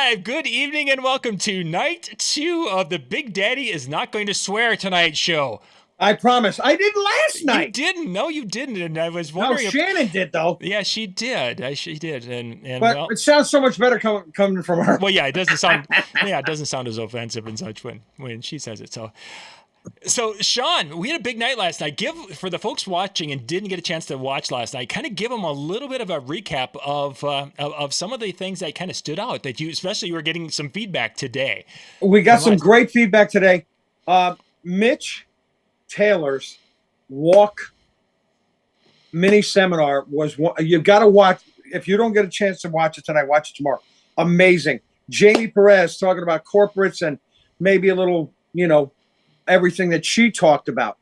live. Good evening and welcome to night 2 of the Big Daddy is Not Going to Swear Tonight show. I promise. I did last night. You didn't. No, you didn't. And I was wondering. No, Shannon did though. Yeah, she did. She did. And but well, it sounds so much better coming from her. Well, yeah, it doesn't sound. Yeah, it doesn't sound as offensive and such when she says it. So Sean, we had a big night last night. For the folks watching and didn't get a chance to watch last night, kind of give them a little bit of a recap of some of the things that kind of stood out that you were getting some feedback today. We got some great feedback today. Mitch Taylor's walk mini seminar was one. You've got to watch. If you don't get a chance to watch it tonight, watch it tomorrow. Amazing. Jamie Perez talking about corporates and maybe a little, everything that she talked about.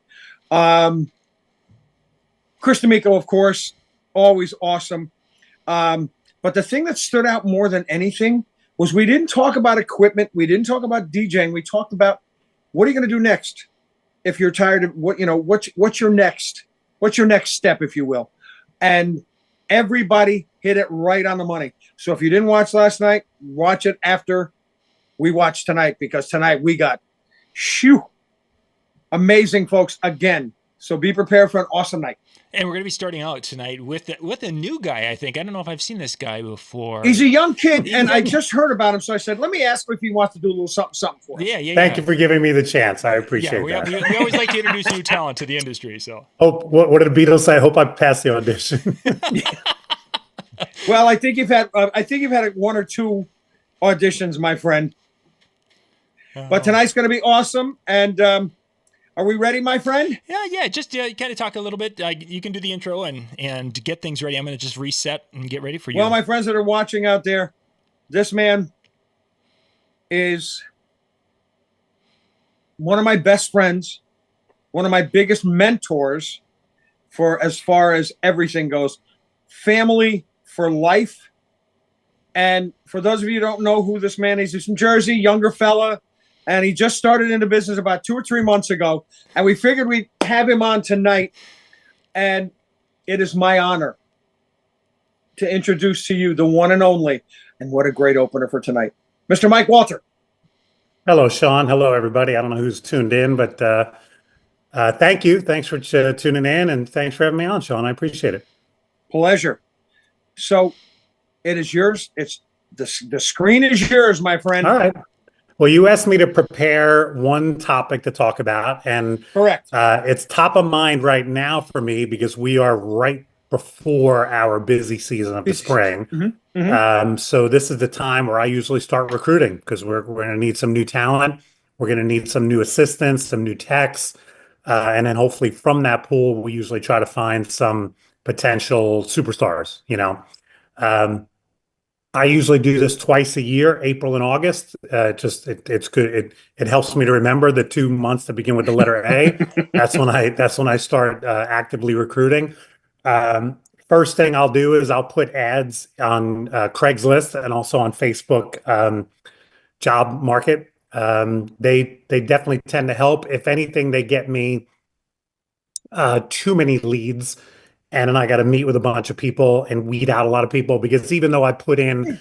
Chris D'Amico, of course, always awesome. But the thing that stood out more than anything was we didn't talk about equipment. We didn't talk about DJing. We talked about what are you going to do next if you're tired of what's your next step, if you will. And everybody hit it right on the money. So if you didn't watch last night, watch it after we watch tonight, because tonight we got amazing folks again. So be prepared for an awesome night. And we're going to be starting out tonight with a new guy, I think. I don't know if I've seen this guy before. He's a young kid, and I just heard about him, so I said, let me ask him if he wants to do a little something for us. Yeah. Thank you for giving me the chance. I appreciate that. We always like to introduce new talent to the industry. So, what did the Beatles say? I hope I pass the audition. Well, I think you've had one or two auditions, my friend. But tonight's going to be awesome, and are we ready, my friend? Yeah. Just kind of talk a little bit. You can do the intro and get things ready. I'm going to just reset and get ready for you. Well, my friends that are watching out there, this man is one of my best friends, one of my biggest mentors for as far as everything goes. Family for life. And for those of you who don't know who this man is, he's from Jersey, younger fella. And he just started into business about 2 or 3 months ago. And we figured we'd have him on tonight. And it is my honor to introduce to you the one and only, and what a great opener for tonight, Mr. Mike Walter. Hello, Sean. Hello, everybody. I don't know who's tuned in, but thank you. Thanks for tuning in, and thanks for having me on, Sean. I appreciate it. Pleasure. So it is yours. It's the screen is yours, my friend. All right. Well, you asked me to prepare one topic to talk about, and correct. It's top of mind right now for me because we are right before our busy season of the spring. Mm-hmm. Mm-hmm. So this is the time where I usually start recruiting, because we're going to need some new talent. We're going to need some new assistants, some new techs, and then hopefully from that pool, we usually try to find some potential superstars. I usually do this twice a year, April and August. It's good. It helps me to remember the 2 months that begin with the letter A. That's when I start actively recruiting. First thing I'll do is I'll put ads on Craigslist and also on Facebook job market. They definitely tend to help. If anything, they get me too many leads. And then I got to meet with a bunch of people and weed out a lot of people, because even though I put in,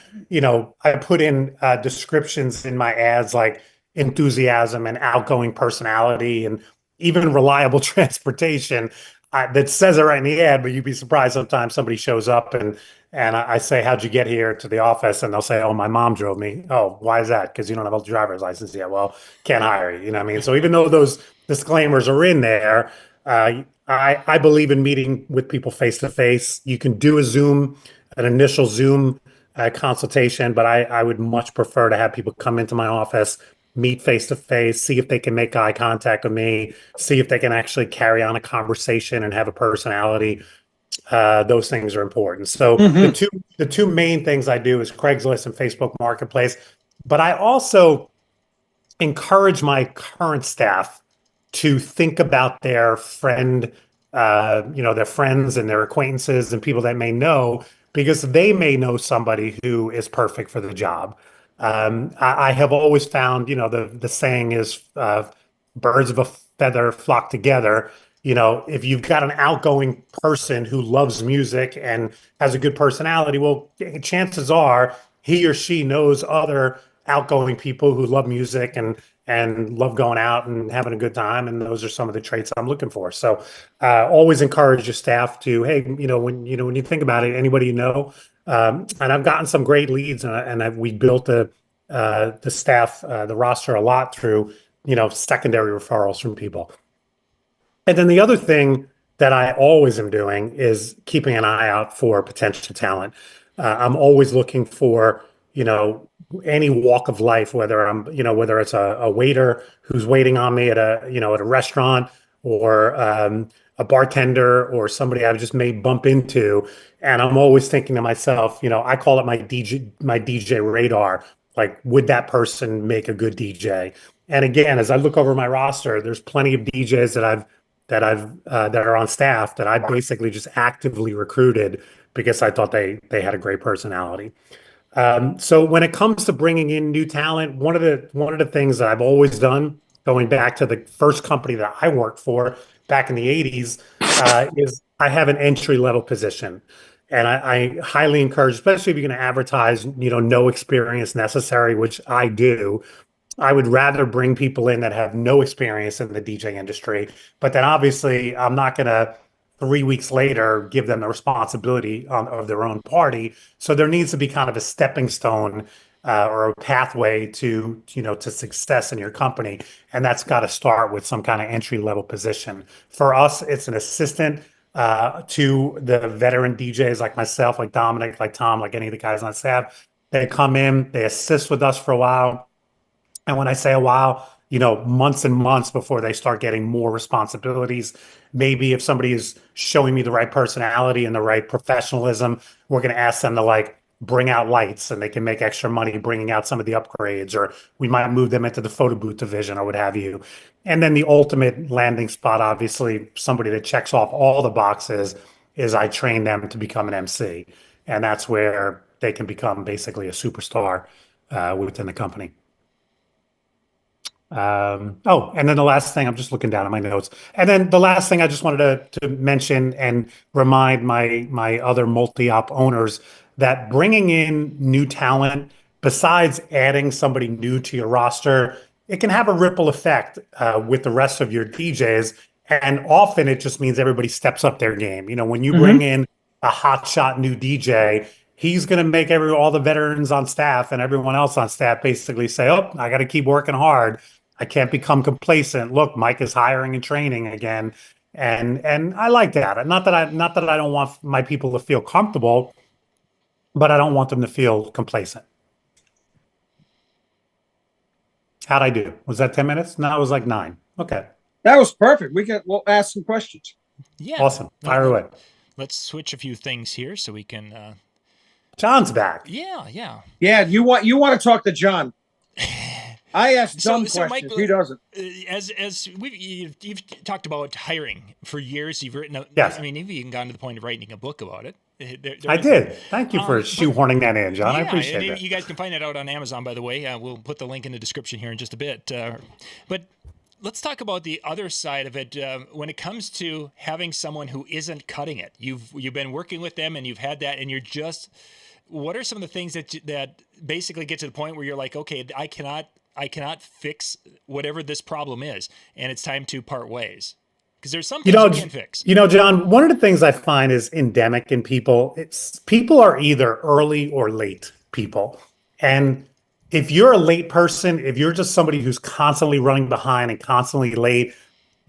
descriptions in my ads like enthusiasm and outgoing personality and even reliable transportation, that says it right in the ad, but you'd be surprised sometimes somebody shows up and I say, how'd you get here to the office? And they'll say, oh, my mom drove me. Oh, why is that? Because you don't have a driver's license yet. Well, can't hire you. You know what I mean? So even though those disclaimers are in there, I believe in meeting with people face to face. You can do an initial Zoom consultation, but I would much prefer to have people come into my office, meet face to face, see if they can make eye contact with me, see if they can actually carry on a conversation and have a personality. Those things are important. So the two main things I do is Craigslist and Facebook Marketplace, but I also encourage my current staff to think about their friends and their acquaintances and people that may know, because they may know somebody who is perfect for the job. I have always found, the saying is birds of a feather flock together. If you've got an outgoing person who loves music and has a good personality, well, chances are he or she knows other outgoing people who love music and love going out and having a good time. And those are some of the traits I'm looking for. So always encourage your staff to, hey, when you think about it, anybody and I've gotten some great leads, we built the staff, the roster a lot through, secondary referrals from people. And then the other thing that I always am doing is keeping an eye out for potential talent. I'm always looking for, any walk of life, whether it's a waiter who's waiting on me at a restaurant, or a bartender, or somebody I just may bump into. And I'm always thinking to myself, I call it my DJ radar. Like, would that person make a good DJ? And again, as I look over my roster, there's plenty of DJs that are on staff that I basically just actively recruited because I thought they had a great personality. So when it comes to bringing in new talent, one of the things that I've always done, going back to the first company that I worked for back in the 80s, is I have an entry level position. And I highly encourage, especially if you're going to advertise, no experience necessary, which I do. I would rather bring people in that have no experience in the DJ industry, but then obviously I'm not going to 3 weeks later give them the responsibility of their own party. So there needs to be kind of a stepping stone or a pathway to success in your company, and that's got to start with some kind of entry level position. For us, it's an assistant to the veteran DJs like myself, like Dominic, like Tom, like any of the guys on staff. They come in, they assist with us for a while. And when I say a while, months and months before they start getting more responsibilities. Maybe if somebody is showing me the right personality and the right professionalism, we're going to ask them to like bring out lights, and they can make extra money bringing out some of the upgrades, or we might move them into the photo booth division or what have you. And then the ultimate landing spot, obviously, somebody that checks off all the boxes, is I train them to become an MC. And that's where they can become basically a superstar within the company. And then the last thing, I'm just looking down at my notes. And then the last thing I just wanted to mention and remind my other multi-op owners that bringing in new talent, besides adding somebody new to your roster, it can have a ripple effect with the rest of your DJs. And often it just means everybody steps up their game. When you bring in a hotshot new DJ, he's going to make all the veterans on staff and everyone else on staff basically say, oh, I got to keep working hard. I can't become complacent. Look, Mike is hiring and training again. And I like that. Not that I don't want my people to feel comfortable, but I don't want them to feel complacent. How'd I do? Was that 10 minutes? No, it was like 9. Okay. That was perfect. We'll ask some questions. Yeah. Awesome. Fire away. Let's switch a few things here so we can John's back. Yeah. Yeah, you want to talk to John. I ask dumb questions. Mike, he doesn't. As you've talked about hiring for years. You've written. Yes. I mean, you've even gone to the point of writing a book about it. I did. Thank you for shoehorning that in, John. Yeah, I appreciate it. You guys can find it out on Amazon, by the way. We'll put the link in the description here in just a bit. But let's talk about the other side of it. When it comes to having someone who isn't cutting it, you've been working with them and you've had that, and you're just. What are some of the things that basically get to the point where you're like, okay, I cannot fix whatever this problem is, and it's time to part ways? Because there's some things you can fix. John, one of the things I find is endemic in people. People are either early or late people. And if you're a late person, if you're just somebody who's constantly running behind and constantly late,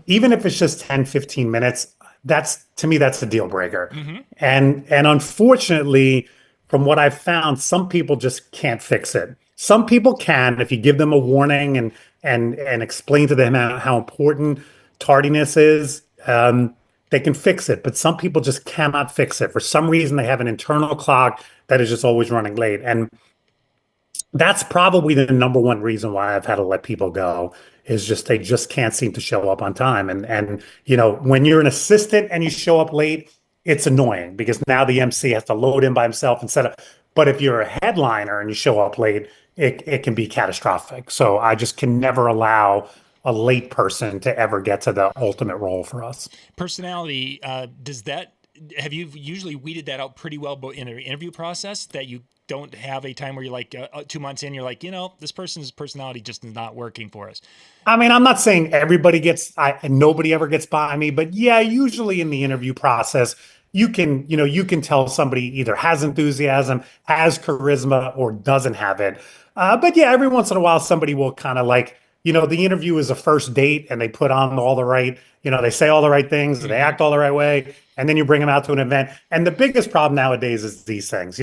even if it's just 10, 15 minutes, to me, that's a deal breaker. Mm-hmm. And unfortunately, from what I've found, some people just can't fix it. Some people can, if you give them a warning and explain to them how important tardiness is, they can fix it. But some people just cannot fix it. For some reason, they have an internal clock that is just always running late. And that's probably the number one reason why I've had to let people go, is just they just can't seem to show up on time. And when you're an assistant and you show up late, it's annoying because now the MC has to load in by himself and set up. But if you're a headliner and you show up late, it can be catastrophic. So I just can never allow a late person to ever get to the ultimate role for us. Personality, does that have you usually weeded that out pretty well in an interview process, that you don't have a time where you're like 2 months in, you're like, this person's personality just is not working for us? I mean, I'm not saying everybody nobody ever gets by me, but yeah, usually in the interview process, you can tell somebody either has enthusiasm, has charisma, or doesn't have it. But yeah, every once in a while, somebody will kind of like, the interview is a first date and they put on all the right, they say all the right things, they act all the right way, and then you bring them out to an event. And the biggest problem nowadays is these things,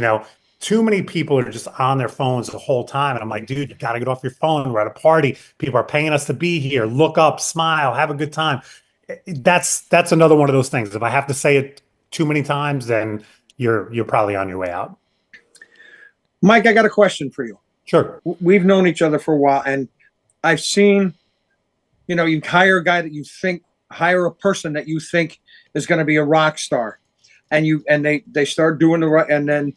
too many people are just on their phones the whole time. And I'm like, dude, you got to get off your phone. We're at a party. People are paying us to be here. Look up, smile, have a good time. That's another one of those things. If I have to say it too many times, then you're probably on your way out. Mike, I got a question for you. Sure. We've known each other for a while, and I've seen, you hire a guy that hire a person that you think is going to be a rock star, and they start doing the right, and then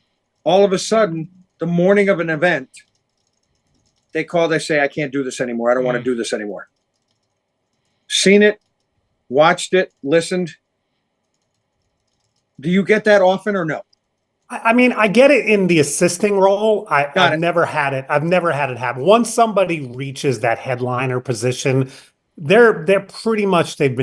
all of a sudden, the morning of an event, they say, I can't do this anymore. I don't want to do this anymore. Seen it, watched it, listened. Do you get that often or no? I mean, I get it in the assisting role. I've never had it. I've never had it happen. Once somebody reaches that headliner position, they've been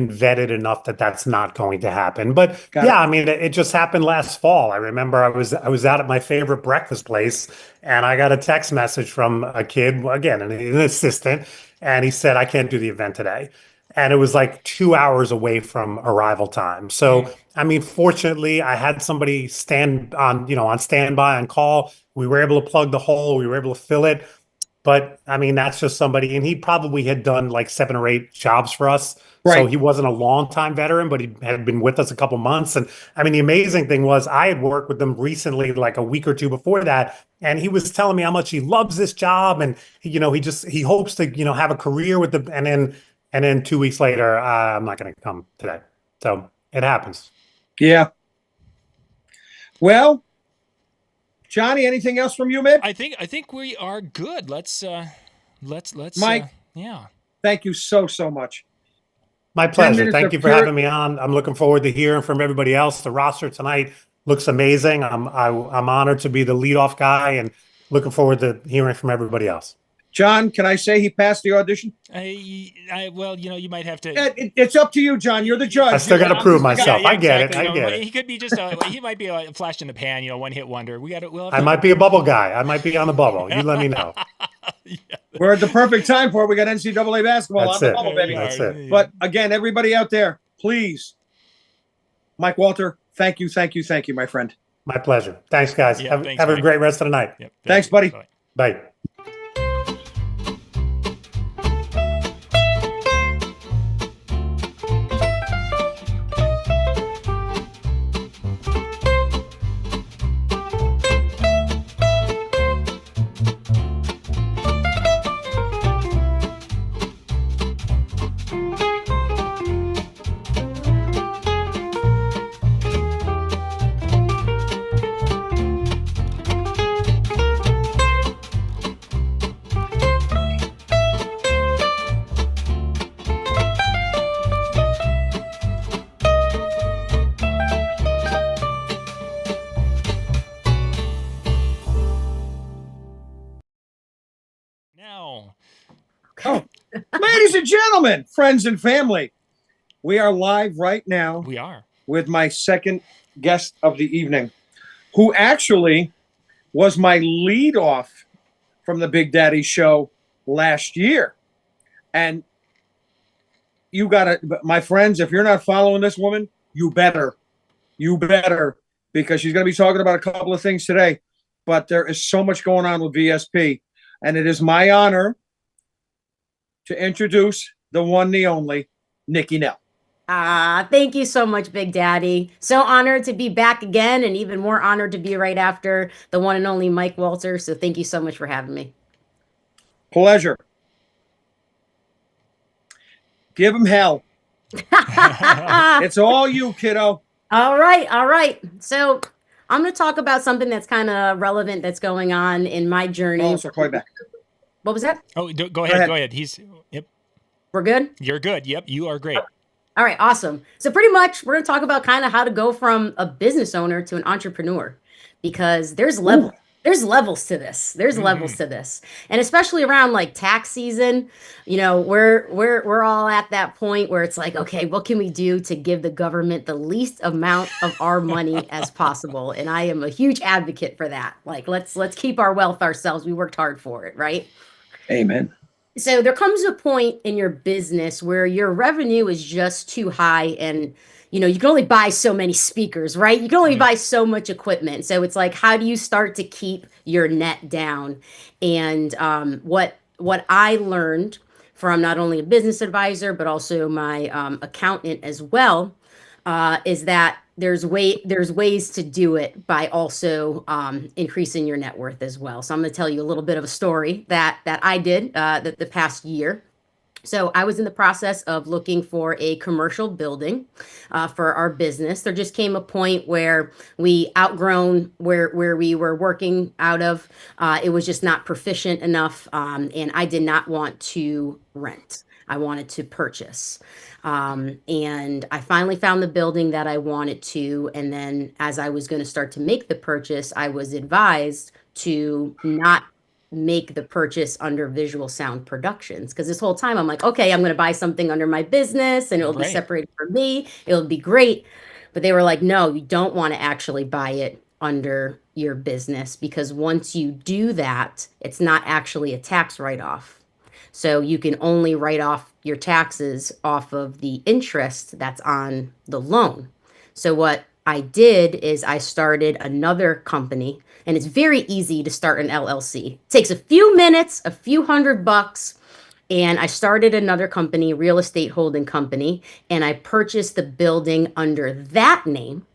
vetted enough that that's not going to happen. But I mean, it just happened last fall. I remember I was out at my favorite breakfast place, and I got a text message from a kid, again, an assistant, and he said, I can't do the event today. And it was like 2 hours away from arrival time. So, I mean, fortunately, I had somebody stand on standby on call. We were able to plug the hole. We were able to fill it. But I mean, that's just somebody, and he probably had done like 7 or 8 jobs for us. Right. So he wasn't a long-time veteran, but he had been with us a couple months. And I mean, the amazing thing was I had worked with him recently, like a week or two before that. And he was telling me how much he loves this job. And, he hopes to, have a career with and then 2 weeks later, I'm not going to come today. So it happens. Yeah. Well, Johnny, anything else from you, man? I think we are good. Let's Mike. Yeah. Thank you so much. My pleasure. Thank you for having me on. I'm looking forward to hearing from everybody else. The roster tonight looks amazing. I'm honored to be the leadoff guy, and looking forward to hearing from everybody else. John, can I say he passed the audition? Well, you might have to. It's up to you, John. You're the judge. I still got to prove myself. Yeah, I get exactly. it. I get it. He could be just he might be a flash in the pan, one-hit wonder. I might be a bubble guy. I might be on the bubble. You let me know. Yeah. We're at the perfect time for it. We got NCAA basketball on the bubble, baby. That's it. But again, everybody out there, please, Mike Walter, thank you, my friend. My pleasure. Thanks, guys. Yeah, have a great rest of the night. Yep, thanks, buddy. Bye. Ladies and gentlemen, friends and family, we are live right now. We are. With my second guest of the evening, who actually was my lead off from the Big Daddy Show last year. And you got to, my friends, if you're not following this woman, you better, because she's going to be talking about a couple of things today. But there is so much going on with VSP. And it is my honor to introduce the one, the only, Nicole Nell. Thank you so much, Big Daddy. So honored to be back again, and even more honored to be right after the one and only Mike Walter. So thank you so much for having me. Pleasure. Give him hell. It's all you, kiddo. All right. So I'm going to talk about something that's kind of relevant that's going on in my journey. Oh, so call back. What was that? Oh, go ahead. Go ahead. Yep. We're good? You're good. Yep. You are great. All right, awesome. So pretty much we're going to talk about kind of how to go from a business owner to an entrepreneur because Ooh. there's levels to this. There's levels to this. And especially around like tax season, we're all at that point where it's like, okay, what can we do to give the government the least amount of our money as possible? And I am a huge advocate for that. Like let's keep our wealth ourselves. We worked hard for it, right? Amen. So there comes a point in your business where your revenue is just too high and you can only buy so many speakers, right? You can only buy so much equipment. So it's like, how do you start to keep your net down? And what I learned from not only a business advisor but also my accountant as well is that there's ways to do it by also increasing your net worth as well. So I'm going to tell you a little bit of a story that I did the past year. So I was in the process of looking for a commercial building for our business. There just came a point where we outgrown where we were working out of. It was just not proficient enough, and I did not want to rent. I wanted to purchase. And I finally found the building that I wanted to. And then as I was going to start to make the purchase, I was advised to not make the purchase under Visual Sound Productions. Because this whole time I'm like, okay, I'm going to buy something under my business and it'll be Right. separated from me. It'll be great. But they were like, no, you don't want to actually buy it under your business because once you do that, it's not actually a tax write-off. So you can only write off your taxes off of the interest that's on the loan. So what I did is I started another company, and it's very easy to start an LLC. It takes a few minutes, a few $100, and I started another company, real estate holding company, and I purchased the building under that name.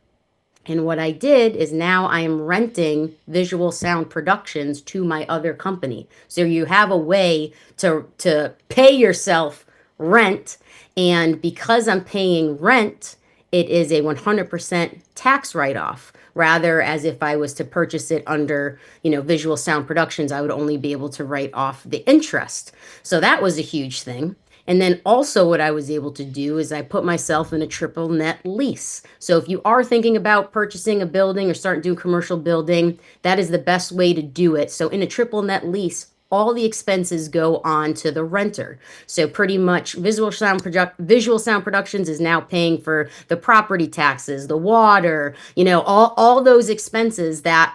And what I did is now I am renting Visual Sound Productions to my other company. So you have a way to pay yourself rent. And because I'm paying rent, it is a 100% tax write-off. Rather, as if I was to purchase it under, Visual Sound Productions, I would only be able to write off the interest. So that was a huge thing. And then also what I was able to do is I put myself in a triple net lease. So if you are thinking about purchasing a building or starting to do commercial building, that is the best way to do it. So in a triple net lease, all the expenses go on to the renter. So pretty much Visual Sound Productions is now paying for the property taxes, the water, all those expenses that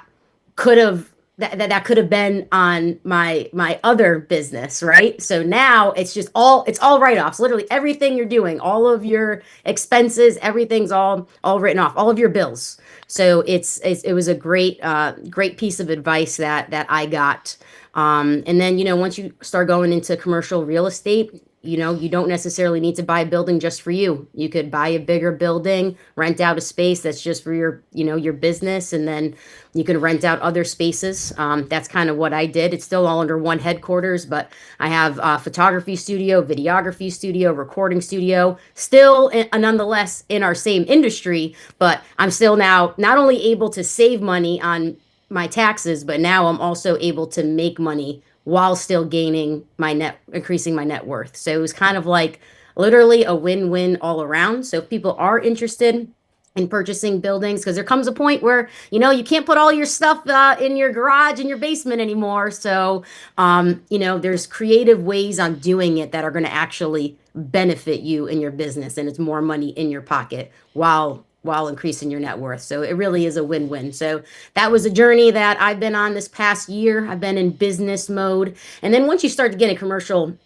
could have that could have been on my other business, right? So now it's all write-offs. Literally everything you're doing, all of your expenses, everything's all written off, all of your bills. So it was a great piece of advice that I got. And then once you start going into commercial real estate, you don't necessarily need to buy a building just for you. You could buy a bigger building, rent out a space that's just for your business, and then you can rent out other spaces. That's kind of what I did. It's still all under one headquarters, but I have a photography studio, videography studio, recording studio, still nonetheless in our same industry, but I'm still now not only able to save money on my taxes, but now I'm also able to make money while still increasing my net worth. So it was kind of like literally a win-win all around. So if people are interested in purchasing buildings, because there comes a point where, you can't put all your stuff in your garage, in your basement anymore. So, there's creative ways on doing it that are going to actually benefit you in your business. And it's more money in your pocket while increasing your net worth. So it really is a win-win. So that was a journey that I've been on this past year. I've been in business mode. And then once you start to get in commercial,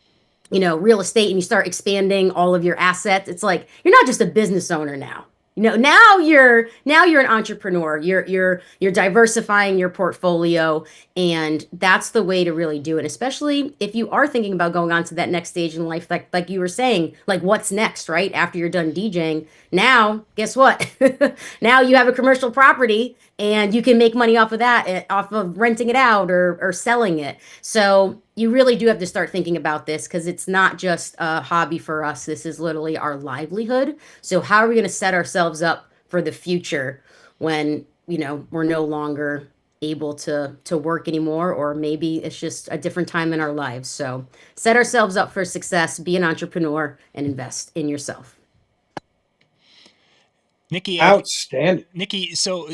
real estate and you start expanding all of your assets, it's like you're not just a business owner now. Now you're an entrepreneur. You're diversifying your portfolio, and that's the way to really do it. Especially if you are thinking about going on to that next stage in life, like you were saying, like what's next, right? After you're done DJing, now guess what? Now you have a commercial property, and you can make money off of that, off of renting it out or selling it. So you really do have to start thinking about this because it's not just a hobby for us. This is literally our livelihood. So how are we going to set ourselves up for the future when, we're no longer able to work anymore, or maybe it's just a different time in our lives. So set ourselves up for success, be an entrepreneur, and invest in yourself. Nikki, Outstanding. Nikki, so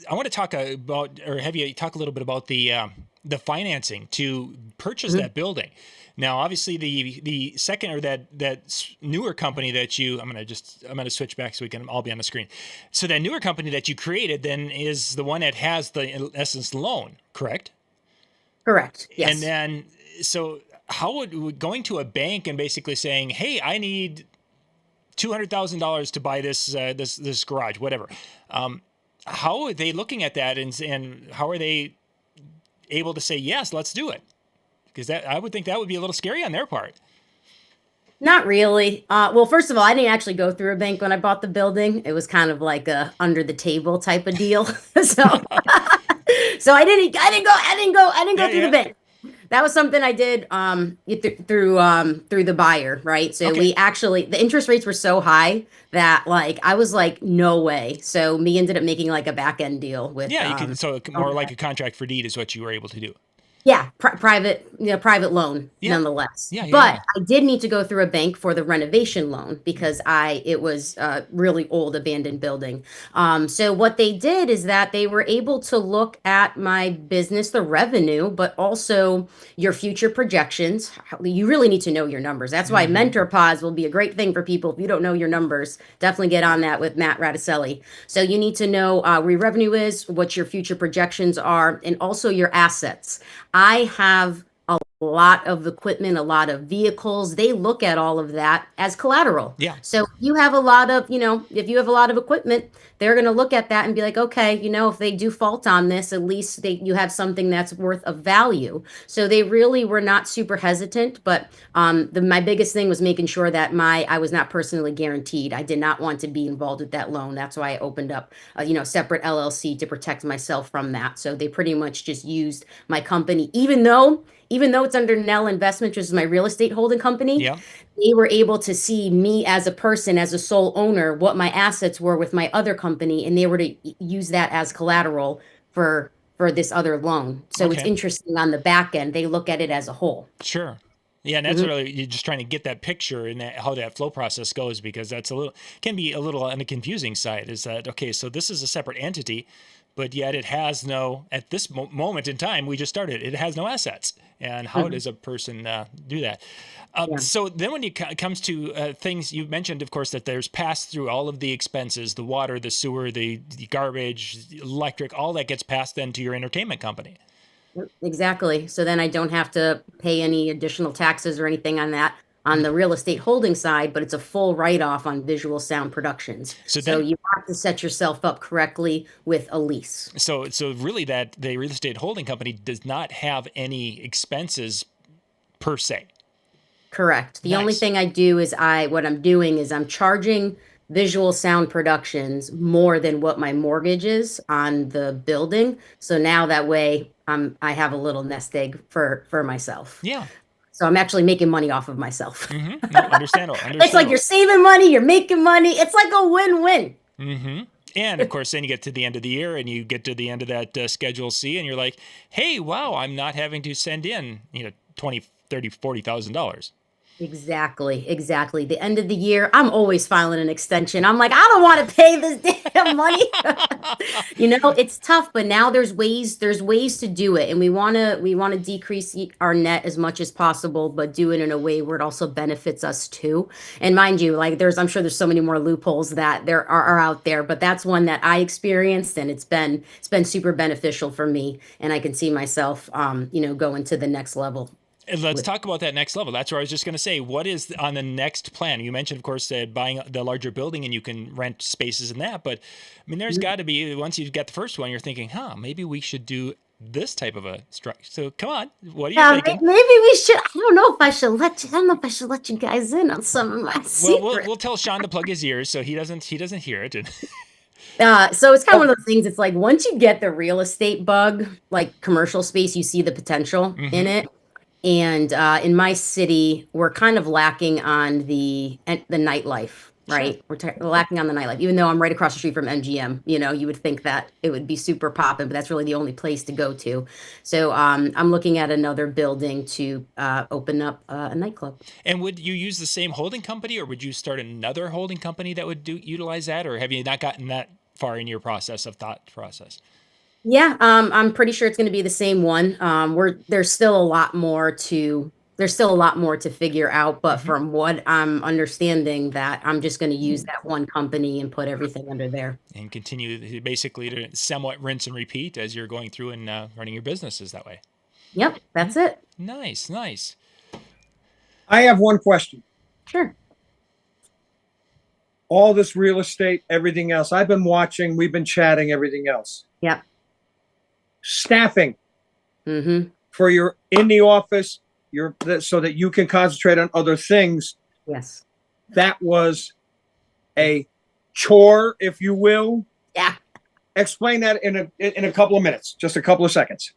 I want to talk about, or have you talk a little bit about the financing to purchase that building. Now, obviously, the second, or that newer company that you, I'm gonna switch back so we can all be on the screen. So that newer company that you created then is the one that has the, in essence, loan, correct? Correct. Yes. And then, so how would going to a bank and basically saying, "Hey, I need $200,000 to buy this garage, whatever." How are they looking at that, and how are they able to say, yes, let's do it? Because I would think that would be a little scary on their part. Not really. Well, first of all, I didn't actually go through a bank when I bought the building. It was kind of like a under the table type of deal. So I didn't go through the bank. That was something I did through the buyer, right? So Okay. we actually, the interest rates were so high that like I was like, no way. So me ended up making like a back end deal with Yeah, you could, so more like a contract for deed is what you were able to do. yeah, private, private loan Yeah. nonetheless. Yeah, But I did need to go through a bank for the renovation loan because it was a really old abandoned building. So what they did is that they were able to look at my business, the revenue, but also your future projections. You really need to know your numbers. That's why mentor pods will be a great thing for people. If you don't know your numbers, definitely get on that with Matt Radicelli. So you need to know where your revenue is, what your future projections are, and also your assets. I have a lot of equipment, a lot of vehicles. They look at all of that as collateral. Yeah. So you have a lot of, if you have a lot of equipment, they're going to look at that and be like, okay, if they do fault on this, at least you have something that's worth of value. So they really were not super hesitant, but my biggest thing was making sure that I was not personally guaranteed. I did not want to be involved with that loan. That's why I opened up separate LLC to protect myself from that. So they pretty much just used my company, even though it's under Nell Investment, which is my real estate holding company. Yeah. They were able to see me as a person, as a sole owner, what my assets were with my other company, and they were to use that as collateral for this other loan. So It's Okay. interesting on the back end. They look at it as a whole. Sure. Yeah, and that's really, you're just trying to get that picture and how that flow process goes, because that's can be a little on the confusing side. Is that, okay, so this is a separate entity, but yet it has no, at this moment in time, we just started, it has no assets. And how does a person do that? So then when it comes to things, you mentioned, of course, that there's passed through all of the expenses, the water, the sewer, the garbage, the electric, all that gets passed then to your entertainment company. Exactly. So then I don't have to pay any additional taxes or anything on that on the real estate holding side, but it's a full write-off on visual sound productions. So you have to set yourself up correctly with a lease. So really that the real estate holding company does not have any expenses per se. Correct. The only thing I do is what I'm doing is I'm charging visual sound productions more than what my mortgage is on the building. So now that way I have a little nest egg for myself. Yeah. So I'm actually making money off of myself. No, understandable. It's like you're saving money, you're making money. It's like a win-win. And of course, then you get to the end of the year and you get to the end of that Schedule C and you're like, hey, wow, I'm not having to send in, $20,000, $30,000, $40,000. Exactly. The end of the year, I'm always filing an extension. I'm like, I don't want to pay this damn money. It's tough, but now there's ways to do it. And we want to decrease our net as much as possible, but do it in a way where it also benefits us too. And mind you, like I'm sure there's so many more loopholes that there are out there, but that's one that I experienced and it's been super beneficial for me. And I can see myself, going to the next level. And let's talk about that next level. That's where I was just going to say, what is on the next plan? You mentioned, of course, buying the larger building and you can rent spaces in that. But I mean, there's got to be, once you've got the first one, you're thinking, maybe we should do this type of a structure. So come on, what are you thinking? Maybe we should. I don't know if I should let you guys in on some of my secrets. Well, we'll tell Sean to plug his ears so he doesn't hear it. So it's kind of one of those things. It's like once you get the real estate bug, like commercial space, you see the potential in it. And in my city, we're kind of lacking on the nightlife. right? We're lacking on the nightlife, even though I'm right across the street from MGM. You would think that it would be super poppin', but that's really the only place to go to. So I'm looking at another building to open up a nightclub. And would you use the same holding company, or would you start another holding company that would utilize that, or have you not gotten that far in your thought process? Yeah, I'm pretty sure it's going to be the same one. There's still a lot more to figure out, but from what I'm understanding, that I'm just going to use that one company and put everything under there. And continue basically to somewhat rinse and repeat as you're going through and running your businesses that way. Yep, that's it. Nice. I have one question. Sure. All this real estate, everything else. I've been watching, we've been chatting, everything else. Yep. Staffing for your in the office, so that you can concentrate on other things. Yes. That was a chore, if you will. Yeah. Explain that in a couple of minutes, just a couple of seconds.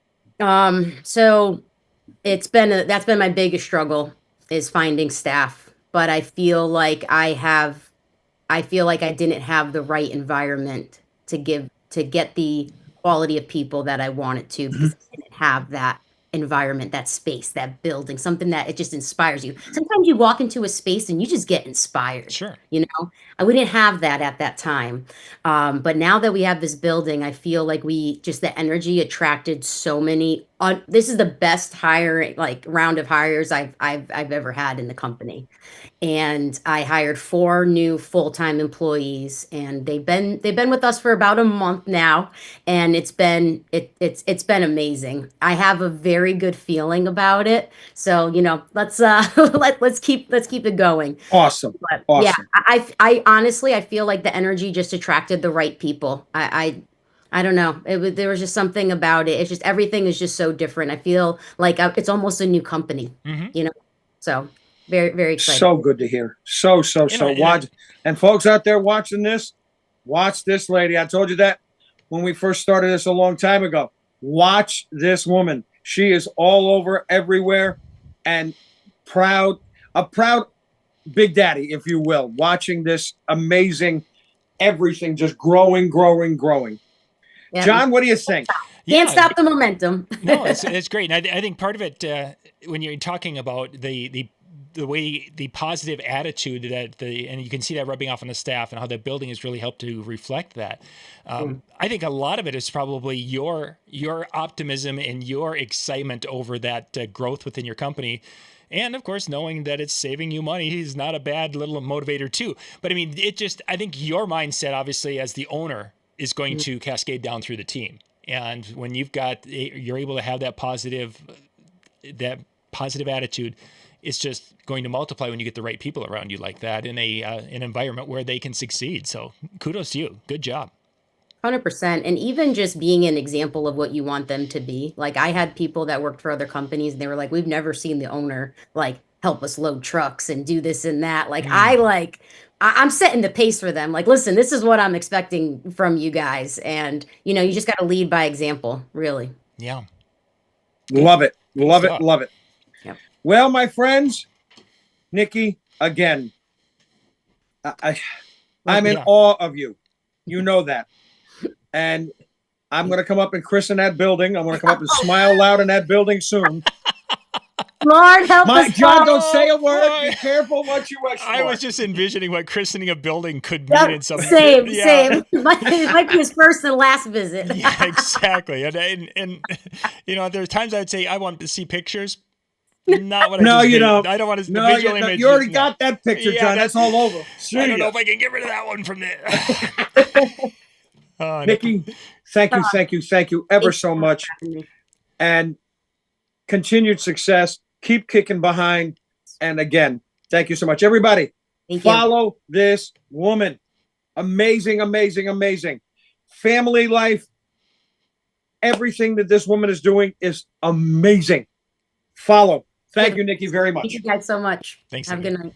So that's been my biggest struggle, is finding staff. But I feel like I didn't have the right environment to get the quality of people that I wanted to, because I didn't have that environment, that space, that building, something that it just inspires you. Sometimes you walk into a space and you just get inspired. Sure. We didn't have that at that time. But now that we have this building, I feel like the energy attracted so many. This is the best round of hires I've ever had in the company. And I hired 4 new full-time employees, and they've been with us for about a month now, and it's been amazing. I have a very good feeling about it. So, let's keep it going. Awesome. But awesome. Yeah, I honestly, I feel like the energy just attracted the right people. I don't know. There was just something about it. It's just, everything is just so different. I feel like it's almost a new company, So very, very exciting. So good to hear. So watch. And folks out there watching this, watch this lady. I told you that when we first started this a long time ago. Watch this woman. She is all over, everywhere, and a proud big daddy, if you will, watching this amazing everything just growing. Yeah. John, what do you think? Can't stop the momentum. No, it's great. And I think part of it, when you're talking about the way, the positive attitude and you can see that rubbing off on the staff, and how the building has really helped to reflect that. I think a lot of it is probably your optimism and your excitement over that growth within your company. And of course, knowing that it's saving you money is not a bad little motivator too. But I mean, I think your mindset, obviously, as the owner, is going to cascade down through the team. And when you're able to have that positive attitude, it's just going to multiply when you get the right people around you like that in an environment where they can succeed. So kudos to you. Good job. 100%. And even just being an example of what you want them to be. Like, I had people that worked for other companies, and they were like, we've never seen the owner help us load trucks and do this and that. I'm setting the pace for them. Like, listen, this is what I'm expecting from you guys. And, you just got to lead by example, really. Yeah. Love it. Love it. Yep. Well, my friends, Nikki, again, I'm in awe of you. You know that. And I'm going to come up and christen that building. I'm going to come up and smile loud in that building soon. Lord help us. John, don't say a word. Be careful what you wish for. I was just envisioning what christening a building could mean in some. Same. It might be his first and last visit. Yeah, exactly. And there's times I would say I want to see pictures. Not what you don't. I don't want to. You already got that picture, John. That's all over. I don't know if I can get rid of that one from there. Nikki, thank you ever so much. And continued success. Keep kicking behind. And again, thank you so much. Everybody, follow this woman. Amazing. Family life. Everything that this woman is doing is amazing. Follow. Thank you, Nikki, very much. Thank you guys so much. Thanks. Have a good night.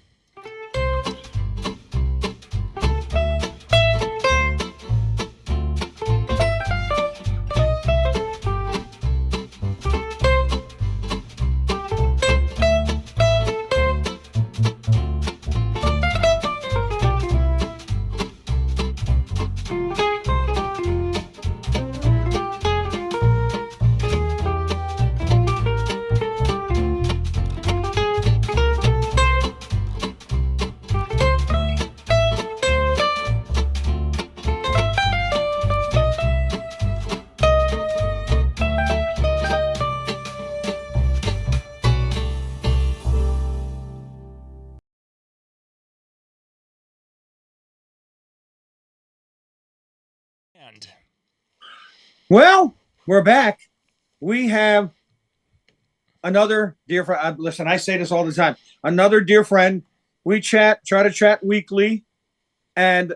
band? Well, we're back. We have another dear friend. Listen, I say this all the time. Another dear friend. We try to chat weekly. And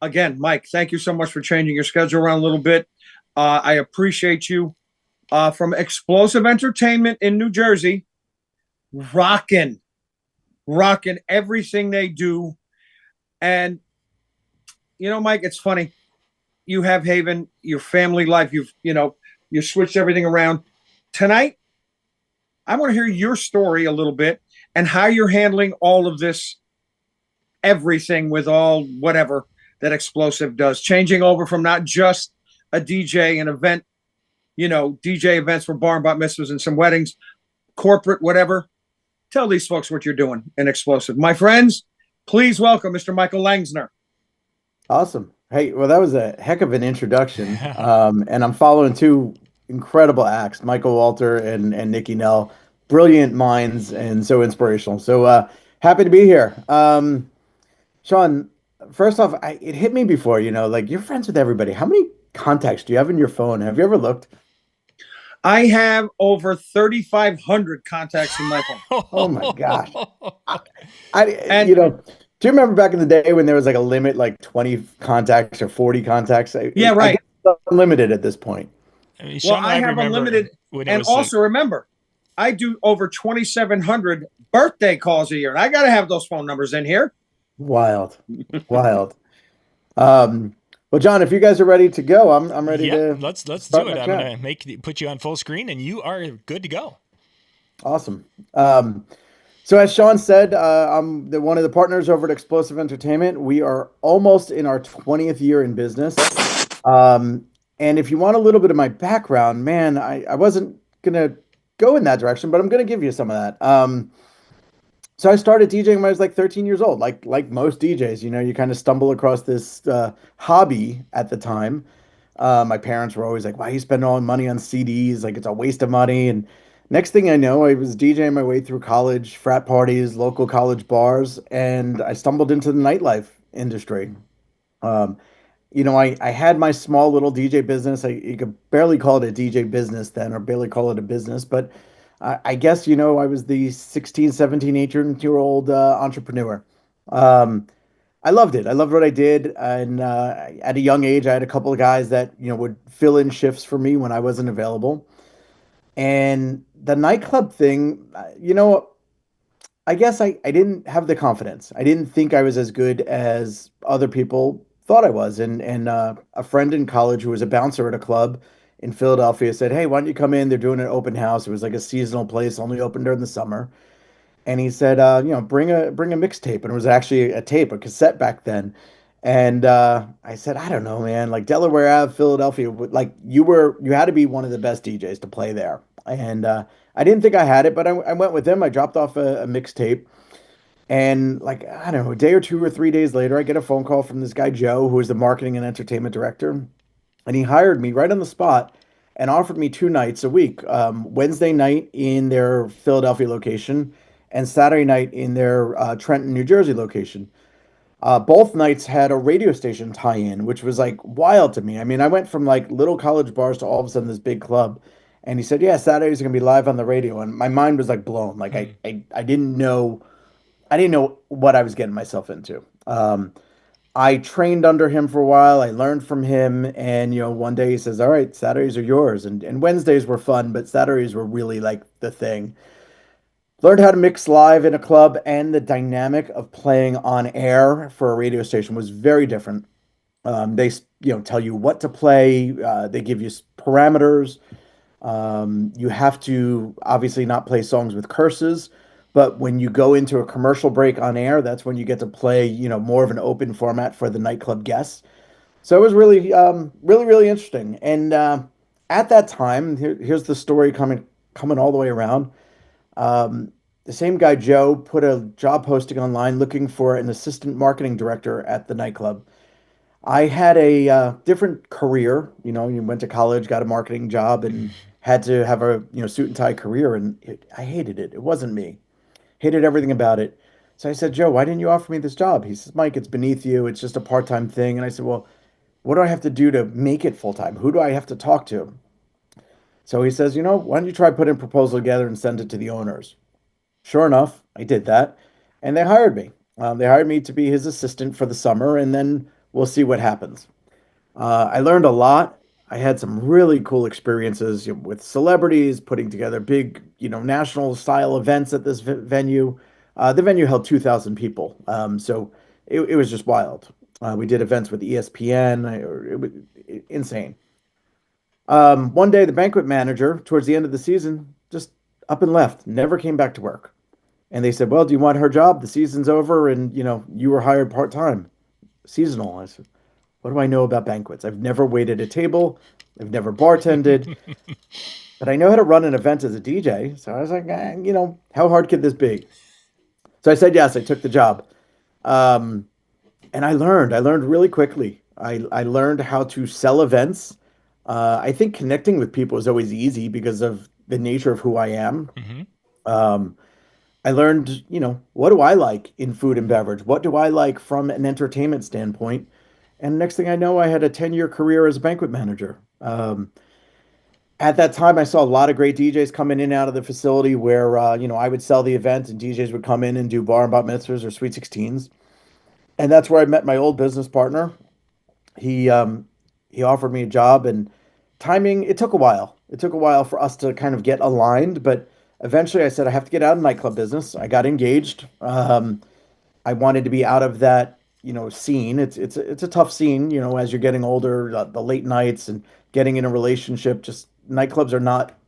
again, Mike, thank you so much for changing your schedule around a little bit. I appreciate you. From Explosive Entertainment in New Jersey, rocking everything they do. And, Mike, it's funny. You have Haven, your family life, you switched everything around. Tonight, I want to hear your story a little bit and how you're handling all of this, everything with all whatever that Explosive does, changing over from not just a DJ, an event, DJ events for bar and bat mitzvahs and some weddings, corporate, whatever. Tell these folks what you're doing in Explosive. My friends, please welcome Mr. Michael Langsner. Awesome. Hey, well, that was a heck of an introduction. And I'm following two incredible acts, Michael Walter and Nikki Nell, brilliant minds and so inspirational. So happy to be here. Sean, first off, it hit me before, like you're friends with everybody. How many contacts do you have in your phone? Have you ever looked? I have over 3,500 contacts in my phone. Oh my gosh. Do you remember back in the day when there was like a limit, like 20 contacts or 40 contacts? Yeah, right. I guess it's unlimited at this point. I mean, Sean, I have unlimited. And also remember, I do over 2,700 birthday calls a year. And I got to have those phone numbers in here. Wild. Well, John, if you guys are ready to go, I'm ready to. Let's do it. I'm gonna put you on full screen, and you are good to go. Awesome. So as Sean said, I'm one of the partners over at Explosive Entertainment. We are almost in our 20th year in business. And if you want a little bit of my background, man, I wasn't gonna go in that direction, but I'm gonna give you some of that. So I started DJing when I was like 13 years old, like most DJs, you kind of stumble across this hobby at the time. My parents were always like, why are you spending all the money on CDs? Like it's a waste of money. And next thing I know, I was DJing my way through college, frat parties, local college bars, and I stumbled into the nightlife industry. I had my small little DJ business. You could barely call it a DJ business then, or barely call it a business, but I guess, I was the 16, 17, 18-year-old entrepreneur. I loved it. I loved what I did. And at a young age, I had a couple of guys that, would fill in shifts for me when I wasn't available. And the nightclub thing, I guess I didn't have the confidence. I didn't think I was as good as other people thought I was. And a friend in college who was a bouncer at a club in Philadelphia said, hey, why don't you come in? They're doing an open house. It was like a seasonal place, only open during the summer. And he said, bring a mixtape. And it was actually a tape, a cassette back then. And I said, I don't know, man, like Delaware Ave, Philadelphia, like you had to be one of the best DJs to play there. And I didn't think I had it, but I went with him. I dropped off a mixtape. And like, I don't know, a day or 2 or 3 days later, I get a phone call from this guy, Joe, who was the marketing and entertainment director. And he hired me right on the spot and offered me 2 nights a week, Wednesday night in their Philadelphia location and Saturday night in their Trenton, New Jersey location. Both nights had a radio station tie-in, which was like wild to me. I mean, I went from like little college bars to all of a sudden this big club. And he said, yeah, Saturdays are going to be live on the radio. And my mind was like blown. Like I didn't know what I was getting myself into. I trained under him for a while. I learned from him. And, one day he says, all right, Saturdays are yours. And Wednesdays were fun, but Saturdays were really like the thing. Learned how to mix live in a club, and the dynamic of playing on air for a radio station was very different. They, tell you what to play. They give you parameters. You have to obviously not play songs with curses. But when you go into a commercial break on air, that's when you get to play, more of an open format for the nightclub guests. So it was really, really, really interesting. And at that time, here's the story coming all the way around. The same guy, Joe, put a job posting online looking for an assistant marketing director at the nightclub. I had a different career. You went to college, got a marketing job, and had to have a suit and tie career. And I hated it. It wasn't me. Hated everything about it. So I said, Joe, why didn't you offer me this job? He says, Mike, it's beneath you. It's just a part-time thing. And I said, well, what do I have to do to make it full time? Who do I have to talk to? So he says, why don't you try putting a proposal together and send it to the owners? Sure enough, I did that, and they hired me. They hired me to be his assistant for the summer, and then we'll see what happens. I learned a lot. I had some really cool experiences, with celebrities, putting together big, national style events at this venue. The venue held 2,000 people, so it was just wild. We did events with ESPN. It was insane. One day, the banquet manager, towards the end of the season, just up and left, never came back to work. And they said, "Well, do you want her job? The season's over, and you were hired part time, seasonal." I said, "What do I know about banquets? I've never waited a table, I've never bartended, but I know how to run an event as a DJ." So I was like, how hard could this be?" So I said yes. I took the job, and I learned. I learned really quickly. I learned how to sell events. I think connecting with people is always easy because of the nature of who I am. Um, I learned, what do I like in food and beverage? What do I like from an entertainment standpoint? And next thing I know, I had a 10-year career as a banquet manager. At that time, I saw a lot of great DJs coming in and out of the facility where, I would sell the event and DJs would come in and do bar and bat mitzvahs or sweet 16s. And that's where I met my old business partner. He he offered me a job, and timing, it took a while. It took a while for us to kind of get aligned, but eventually I said I have to get out of nightclub business. I got engaged. I wanted to be out of that, scene. It's a tough scene, as you're getting older, the late nights and getting in a relationship. Just nightclubs are not,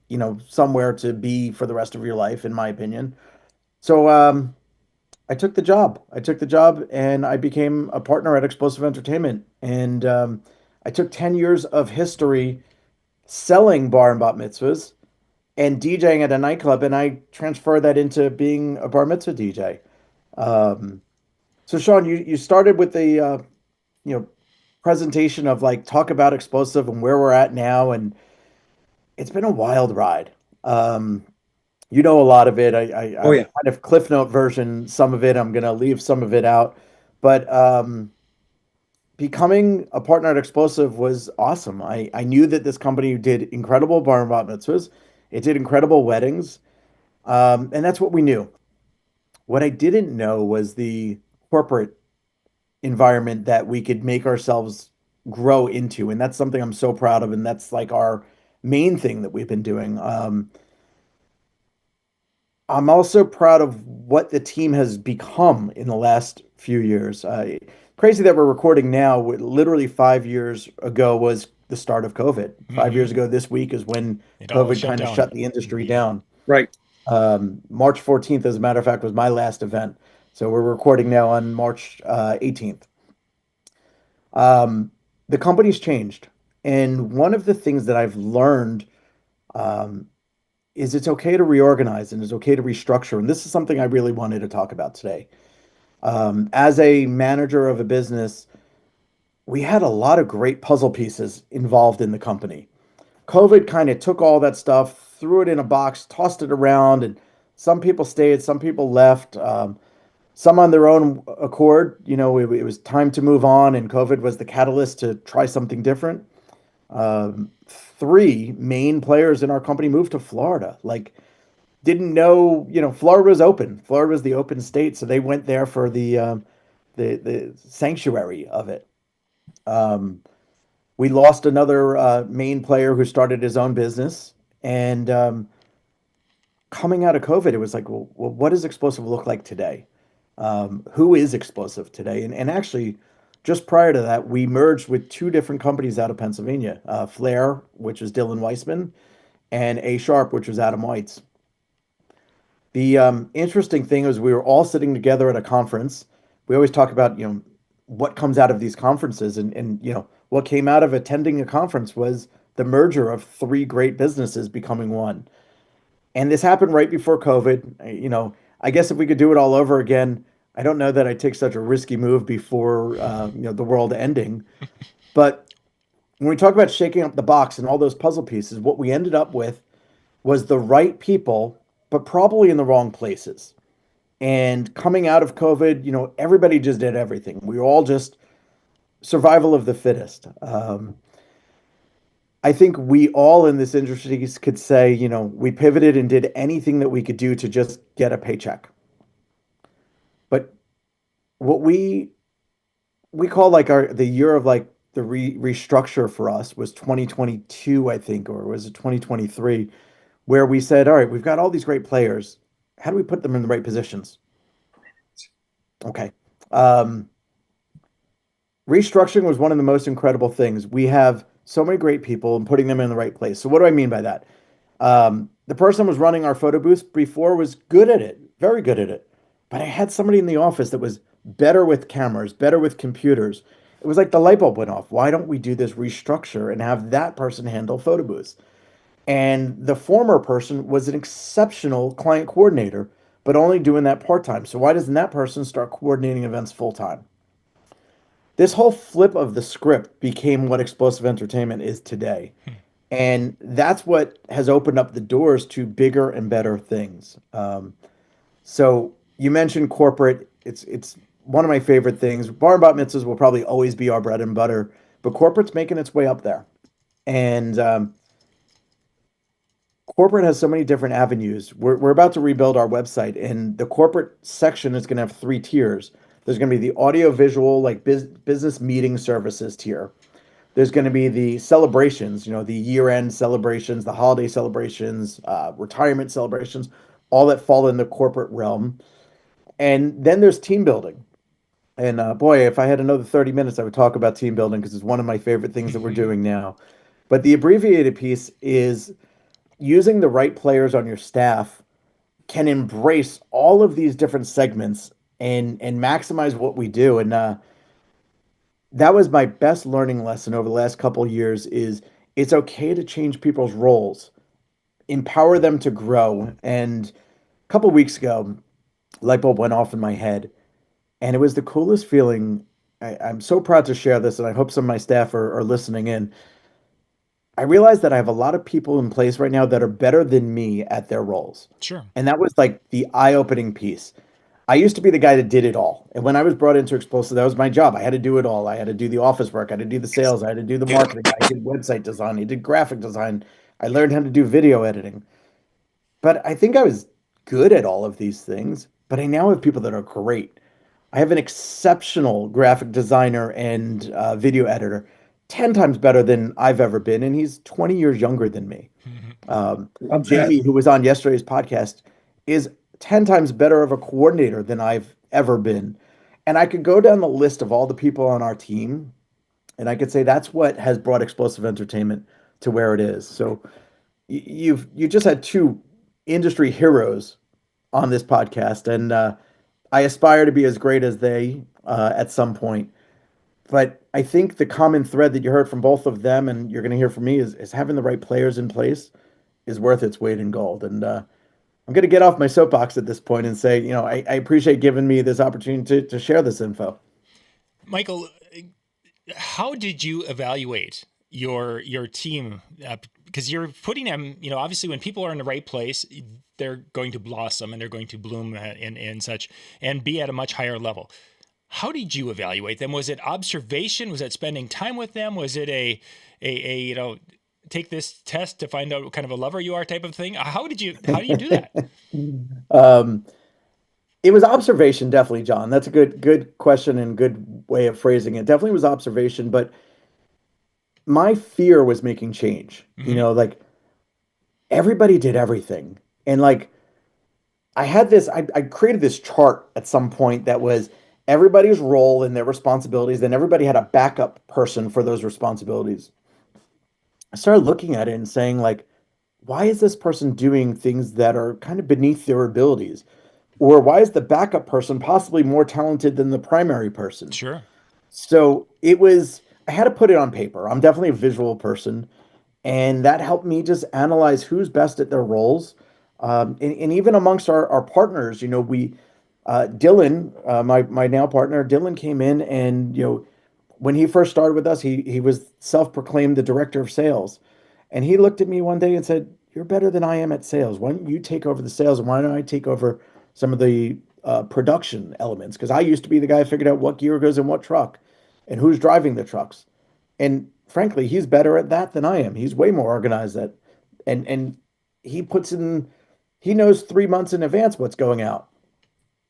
somewhere to be for the rest of your life, in my opinion. So I took the job. I took the job and I became a partner at Explosive Entertainment. And I took 10 years of history selling bar and bat mitzvahs and DJing at a nightclub, and I transferred that into being a bar mitzvah DJ. Um, so Sean, you started with the you know presentation of like talk about explosive and where we're at now, and it's been a wild ride. Um, you know a lot of it. Oh I'm yeah. kind of cliff note version. Some of it I'm gonna leave some of it out, but becoming a partner at Explosive was awesome. I knew that this company did incredible bar and bat mitzvahs. It did incredible weddings. And that's what we knew. What I didn't know was the corporate environment that we could make ourselves grow into. And that's something I'm so proud of. And that's like our main thing that we've been doing. I'm also proud of what the team has become in the last few years. Crazy that we're recording now. Literally 5 years ago was the start of COVID. 5 years ago this week is when It all COVID shut kind of down. shut the industry down. Right. March 14th, as a matter of fact, was my last event. So we're recording now on March 18th. The company's changed. And one of the things that I've learned um, is it's okay to reorganize and it's okay to restructure. And this is something I really wanted to talk about today. As a manager of a business, we had a lot of great puzzle pieces involved in the company. COVID kind of took all that stuff, threw it in a box, tossed it around, and some people stayed, some people left, some on their own accord. It was time to move on, and COVID was the catalyst to try something different. Three main players in our company moved to Florida. Like, didn't know, Florida was open. Florida was the open state, so they went there for the sanctuary of it. Um, we lost another main player who started his own business, and coming out of COVID, it was like, well, what does explosive look like today? Who is explosive today? And actually, just prior to that, we merged with two different companies out of Pennsylvania, Flair, which is Dylan Weissman, and A Sharp, which was Adam White's. The interesting thing is we were all sitting together at a conference. We always talk about, what comes out of these conferences, and what came out of attending a conference was the merger of three great businesses becoming one. And this happened right before COVID. I guess if we could do it all over again, I don't know that I'd take such a risky move before, the world ending. But when we talk about shaking up the box and all those puzzle pieces, what we ended up with was the right people, but probably in the wrong places. And coming out of COVID, everybody just did everything. We were all just survival of the fittest. I think we all in this industry could say, we pivoted and did anything that we could do to just get a paycheck. But what we call like the year of like the restructure for us was 2022, I think, or was it 2023, where we said, all right, we've got all these great players. How do we put them in the right positions? Okay. Restructuring was one of the most incredible things. We have so many great people and putting them in the right place. So what do I mean by that? The person who was running our photo booth before was good at it, very good at it. But I had somebody in the office that was better with cameras, better with computers. It was like the light bulb went off. Why don't we do this restructure and have that person handle photo booths? And the former person was an exceptional client coordinator, but only doing that part-time. So why doesn't that person start coordinating events full-time? This whole flip of the script became what explosive entertainment is today. And that's what has opened up the doors to bigger and better things. So you mentioned corporate. It's one of my favorite things. Bar and bat mitzvahs will probably always be our bread and butter, but corporate's making its way up there. And corporate has so many different avenues. We're about to rebuild our website, and the corporate section is going to have three tiers. There's going to be the audio visual, like business meeting services tier. There's going to be the celebrations, the year-end celebrations, the holiday celebrations, retirement celebrations, all that fall in the corporate realm. And then there's team building. And boy, if I had another 30 minutes, I would talk about team building because it's one of my favorite things that we're doing now. But the abbreviated piece is using the right players on your staff can embrace all of these different segments and maximize what we do. And that was my best learning lesson over the last couple of years is it's okay to change people's roles, empower them to grow. And a couple of weeks ago, light bulb went off in my head, and it was the coolest feeling. I'm so proud to share this, and I hope some of my staff are listening in. I realized that I have a lot of people in place right now that are better than me at their roles. Sure. And that was like the eye-opening piece. I used to be the guy that did it all. And when I was brought into Explosive, that was my job. I had to do it all. I had to do the office work. I had to do the sales. I had to do the marketing. I did website design. I did graphic design. I learned how to do video editing. But I think I was good at all of these things. But I now have people that are great. I have an exceptional graphic designer and video editor, 10 times better than I've ever been. And he's 20 years younger than me. Jamie, who was on yesterday's podcast, is 10 times better of a coordinator than I've ever been. And I could go down the list of all the people on our team, and I could say that's what has brought Explosive Entertainment to where it is. So you just had two industry heroes on this podcast, and I aspire to be as great as they at some point. But I think the common thread that you heard from both of them, and you're going to hear from me, is having the right players in place is worth its weight in gold. And I'm going to get off my soapbox at this point and say, I appreciate giving me this opportunity to share this info. Michael, how did you evaluate your team? Because you're putting them, obviously when people are in the right place, they're going to blossom and they're going to bloom and such, and be at a much higher level. How did you evaluate them? Was it observation? Was it spending time with them? Was it a take this test to find out what kind of a lover you are type of thing? How do you do that? It was observation, definitely, John. That's a good question and good way of phrasing it. Definitely was observation, but my fear was making change. Mm-hmm. Like everybody did everything. And like I created this chart at some point that was everybody's role and their responsibilities, then everybody had a backup person for those responsibilities. I started looking at it and saying, like, why is this person doing things that are kind of beneath their abilities? Or why is the backup person possibly more talented than the primary person? Sure. So I had to put it on paper. I'm definitely a visual person. And that helped me just analyze who's best at their roles. And even amongst our partners, Dylan, my now partner, Dylan came in and, when he first started with us, he was self-proclaimed the director of sales. And he looked at me one day and said, "You're better than I am at sales. Why don't you take over the sales? And why don't I take over some of the production elements? Because I used to be the guy who figured out what gear goes in what truck." and who's driving the trucks. And frankly, he's better at that than I am. He's way more organized at, and he puts in, he knows 3 months in advance what's going out.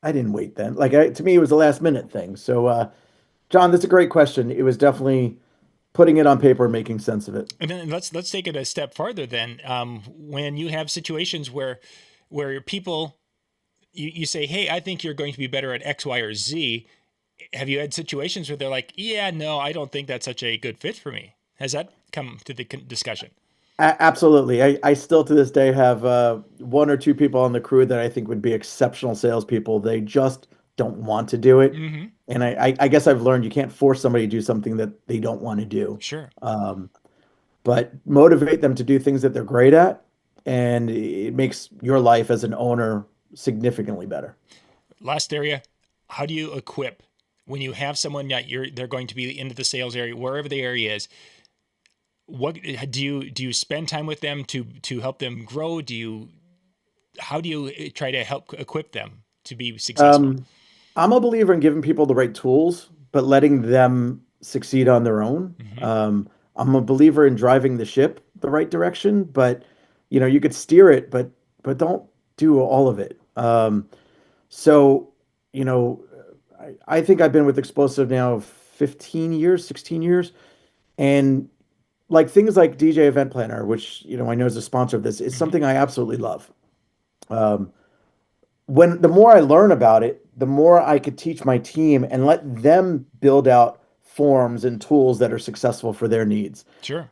I didn't wait then. Like to me, it was a last minute thing. So, John, that's a great question. It was definitely putting it on paper and making sense of it. And then let's take it a step farther. Then, when you have situations where people, you say, hey, I think you're going to be better at X, Y, or Z. Have you had situations where they're like, yeah, no, I don't think that's such a good fit for me? Has that come to the discussion? Absolutely. I still to this day have one or two people on the crew that I think would be exceptional salespeople. They just don't want to do it. Mm-hmm. And I guess I've learned you can't force somebody to do something that they don't want to do. Sure. But motivate them to do things that they're great at, and it makes your life as an owner significantly better. Last area, how do you equip when you have someone that they're going to be into the sales area, wherever the area is? What do you spend time with them to help them grow? How do you try to help equip them to be successful? I'm a believer in giving people the right tools, but letting them succeed on their own. Mm-hmm. I'm a believer in driving the ship the right direction, but you could steer it, but don't do all of it. So, I think I've been with Explosive now 15 years, 16 years, and like things like DJ Event Planner, which I know is a sponsor of this, is something I absolutely love. When the more I learn about it, the more I could teach my team and let them build out forms and tools that are successful for their needs. Sure.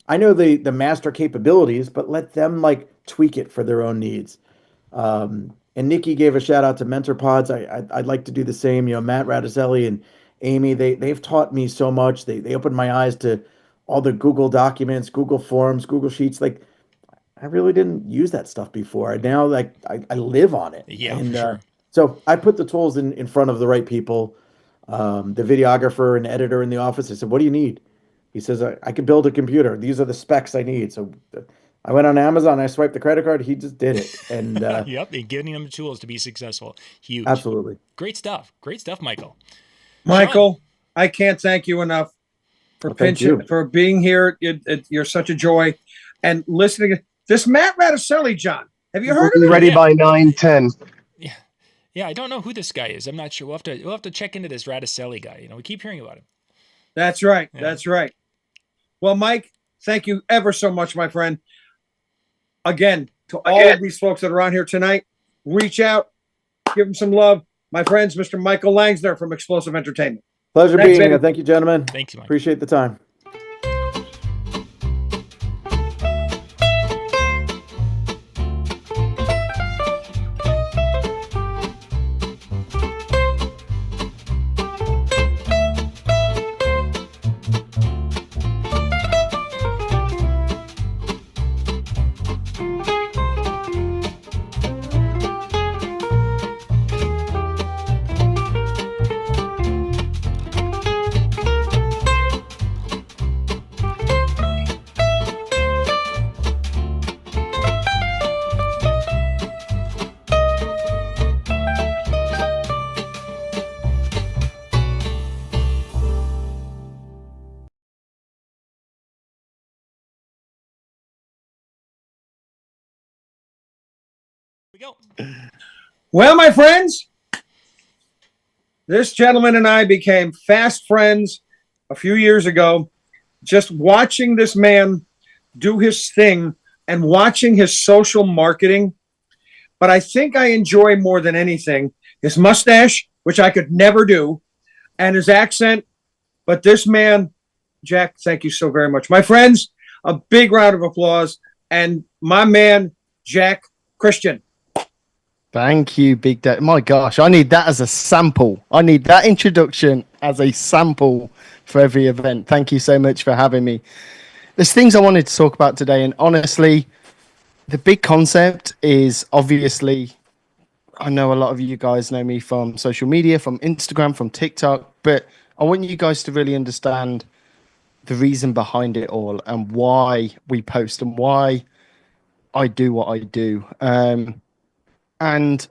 I know the master capabilities, but let them like tweak it for their own needs. And Nikki gave a shout out to Mentor Pods. I'd like to do the same. Matt Radicelli and Amy, they've taught me so much. They opened my eyes to all the Google documents, Google Forms, Google Sheets. Like I really didn't use that stuff before. Now like I live on it. Yeah, and for sure. So I put the tools in front of the right people. The videographer and editor in the office, I said, what do you need? He says, I could build a computer. These are the specs I need. So I went on Amazon, I swiped the credit card. He just did it. And yep, and giving them the tools to be successful. Huge. Absolutely. Great stuff, Michael. Michael, Sean, I can't thank you enough for being here. You're such a joy. And listening, this Matt Radicelli, John, have you heard of him? Ready by 9:10. Yeah, I don't know who this guy is. I'm not sure. We'll have to check into this Radicelli guy. We keep hearing about him. That's right. Yeah. That's right. Well, Mike, thank you ever so much, my friend. Again, to all of these folks that are on here tonight, reach out, give them some love. My friends, Mr. Michael Langsner from Explosive Entertainment. Pleasure being here. Thank you, gentlemen. Thanks, Mike. Appreciate the time. Well, my friends, this gentleman and I became fast friends a few years ago, just watching this man do his thing and watching his social marketing. But I think I enjoy more than anything his mustache, which I could never do, and his accent. But this man, Jack, thank you so very much. My friends, a big round of applause. And my man, Jack Kristian. Thank you, Big Dad. My gosh, I need that as a sample. I need that introduction as a sample for every event. Thank you so much for having me. There's things I wanted to talk about today, and honestly, the big concept is obviously, I know a lot of you guys know me from social media, from Instagram, from TikTok, but I want you guys to really understand the reason behind it all and why we post and why I do what I do. And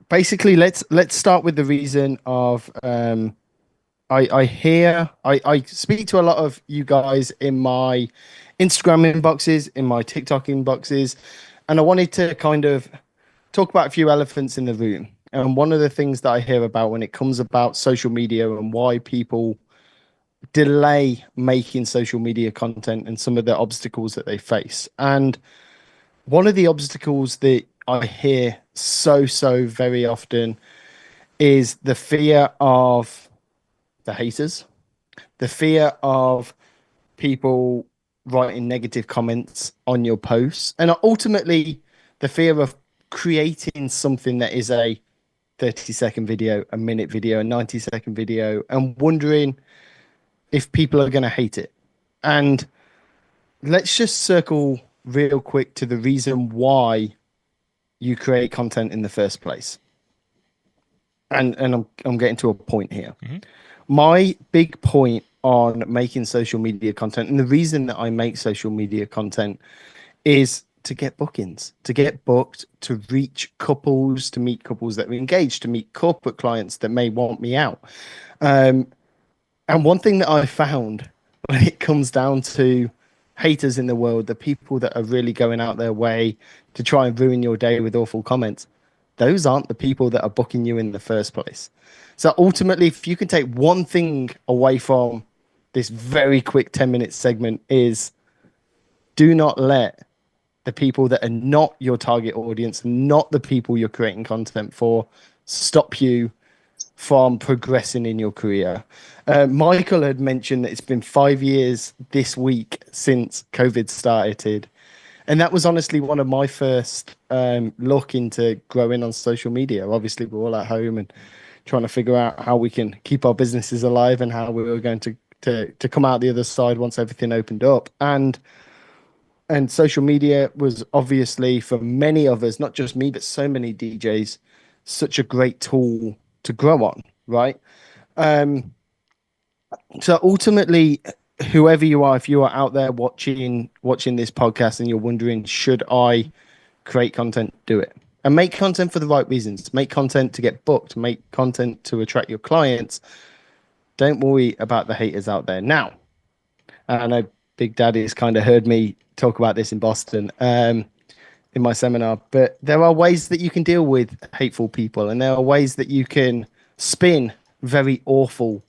basically, let's start with the reason of I speak to a lot of you guys in my Instagram inboxes, in my TikTok inboxes, and I wanted to kind of talk about a few elephants in the room. And one of the things that I hear about when it comes about social media and why people delay making social media content and some of the obstacles that they face. And one of the obstacles that I hear so very often is the fear of the haters, the fear of people writing negative comments on your posts, and ultimately the fear of creating something that is a 30-second video, a minute video, a 90-second video, and wondering if people are going to hate it. And let's just circle real quick to the reason why you create content in the first place. And I'm getting to a point here. Mm-hmm. My big point on making social media content, and the reason that I make social media content, is to get bookings, to get booked, to reach couples, to meet couples that are engaged, to meet corporate clients that may want me out. And one thing that I found when it comes down to haters in the world, the people that are really going out their way to try and ruin your day with awful comments, those aren't the people that are booking you in the first place. So ultimately, if you can take one thing away from this very quick 10-minute segment, is do not let the people that are not your target audience, not the people you're creating content for, stop you from progressing in your career. Michael had mentioned that it's been 5 years this week since COVID started. And that was honestly one of my first look into growing on social media. Obviously, we're all at home and trying to figure out how we can keep our businesses alive and how we were going to come out the other side once everything opened up. And social media was obviously, for many of us, not just me, but so many DJs, such a great tool to grow on, right? So ultimately, whoever you are, if you are out there watching this podcast and you're wondering, should I create content, do it. And make content for the right reasons. Make content to get booked. Make content to attract your clients. Don't worry about the haters out there. Now, I know Big Daddy's kind of heard me talk about this in Boston in my seminar, but there are ways that you can deal with hateful people, and there are ways that you can spin very awful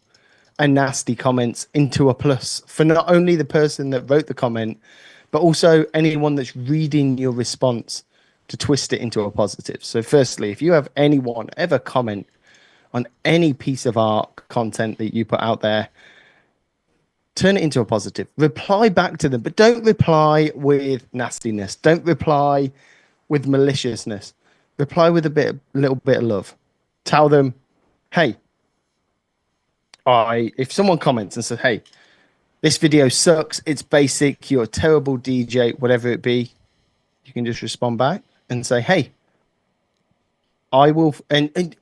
and nasty comments into a plus for not only the person that wrote the comment, but also anyone that's reading your response to twist it into a positive. So firstly, if you have anyone ever comment on any piece of art content that you put out there, turn it into a positive. Reply back to them, but don't reply with nastiness. Don't reply with maliciousness. Reply with a little bit of love. Tell them, hey, if someone comments and says, hey, this video sucks, it's basic, you're a terrible DJ, whatever it be, you can just respond back and say, hey, I will, and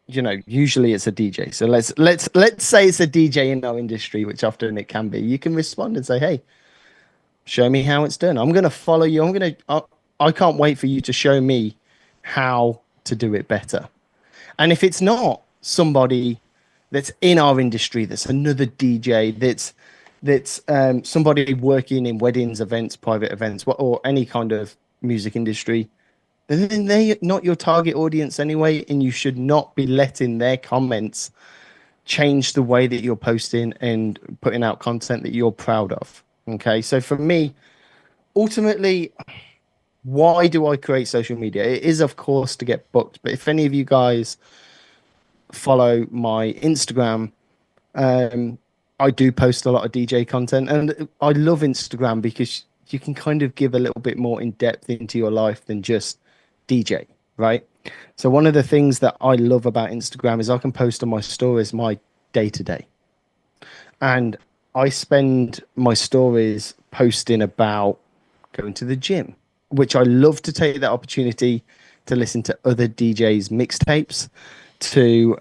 you know, usually it's a DJ. So let's say it's a DJ in our industry, which often it can be. You can respond and say, hey, show me how it's done. I'm going to follow you. I can't wait for you to show me how to do it better. And if it's not somebody that's in our industry, that's another DJ, that's somebody working in weddings, events, private events, or any kind of music industry, then they're not your target audience anyway, and you should not be letting their comments change the way that you're posting and putting out content that you're proud of. Okay, so for me, ultimately, why do I create social media? It is, of course, to get booked. But if any of you guys follow my Instagram, I do post a lot of DJ content, and I love Instagram because you can kind of give a little bit more in depth into your life than just DJ, right? So one of the things that I love about Instagram is I can post on my stories my day to day, and I spend my stories posting about going to the gym, which I love to take that opportunity to listen to other DJs' mixtapes, to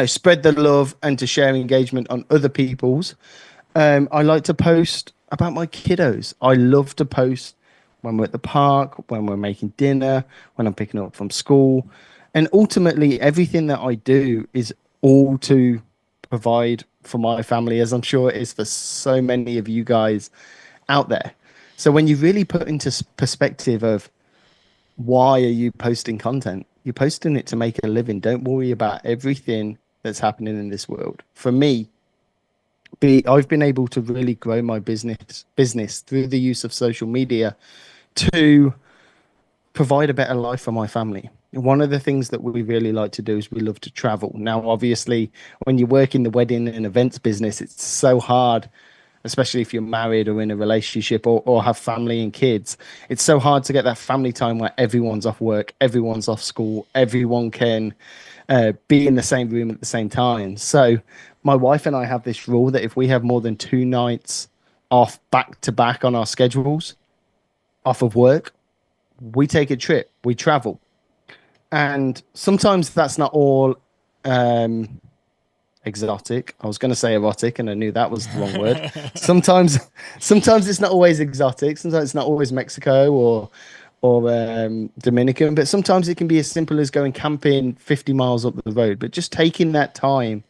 spread the love and to share engagement on other people's. I like to post about my kiddos. I love to post when we're at the park, when we're making dinner, when I'm picking up from school. And ultimately, everything that I do is all to provide for my family, as I'm sure it is for so many of you guys out there. So when you really put into perspective of why are you posting content, you're posting it to make a living. Don't worry about everything that's happening in this world. For me, I've been able to really grow my business through the use of social media to provide a better life for my family. One of the things that we really like to do is we love to travel. Now, obviously, when you work in the wedding and events business, it's so hard, especially if you're married or in a relationship or have family and kids. It's so hard to get that family time where everyone's off work, everyone's off school, everyone can be in the same room at the same time. So my wife and I have this rule that if we have more than 2 nights off back to back on our schedules, off of work, we take a trip, we travel. And sometimes that's not all exotic. I was going to say erotic, and I knew that was the wrong word. Sometimes it's not always exotic. Sometimes it's not always Mexico or Dominican, but sometimes it can be as simple as going camping 50 miles up the road. But just taking that time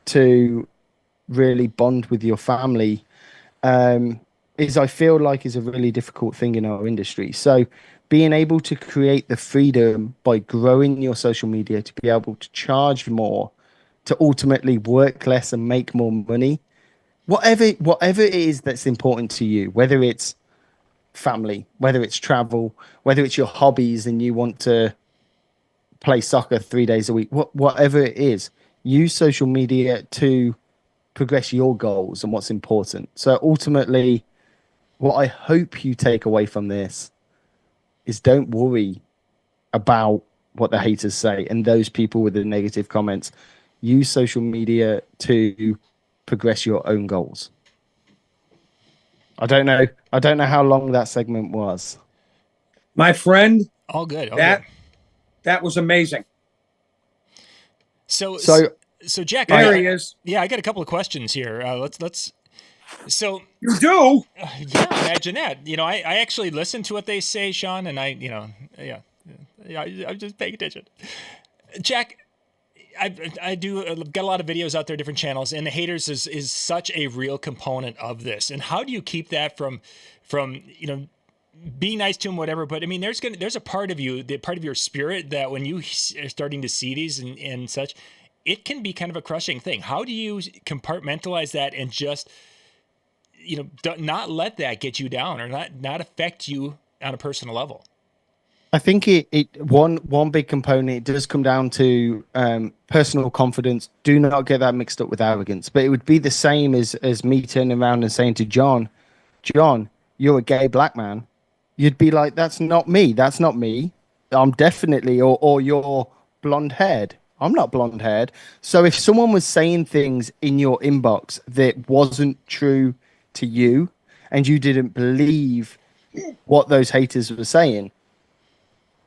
to really bond with your family I feel like is a really difficult thing in our industry. So being able to create the freedom by growing your social media to be able to charge more, to ultimately work less and make more money, whatever it is that's important to you, whether it's family, whether it's travel, whether it's your hobbies and you want to play soccer 3 days a week, whatever it is, use social media to progress your goals and what's important. So ultimately, what I hope you take away from this is don't worry about what the haters say and those people with the negative comments. Use social media to progress your own goals. I don't know how long that segment was. My friend, All good. That was amazing. So Jack, there he is. Yeah, I got a couple of questions here. Let's. So you do? Yeah, imagine that. You know, I actually listen to what they say, Sean, and I'm just paying attention. Jack, I got a lot of videos out there, different channels, and the haters is such a real component of this. And how do you keep that from being nice to them, whatever? But I mean, there's a part of you, the part of your spirit that when you are starting to see these and such, it can be kind of a crushing thing. How do you compartmentalize that and just not let that get you down or not affect you on a personal level? I think one big component, it does come down to personal confidence. Do not get that mixed up with arrogance. But it would be the same as me turning around and saying to John, you're a gay black man. You'd be like, that's not me. That's not me. I'm definitely, or you're blonde haired. I'm not blonde haired. So if someone was saying things in your inbox that wasn't true to you and you didn't believe what those haters were saying,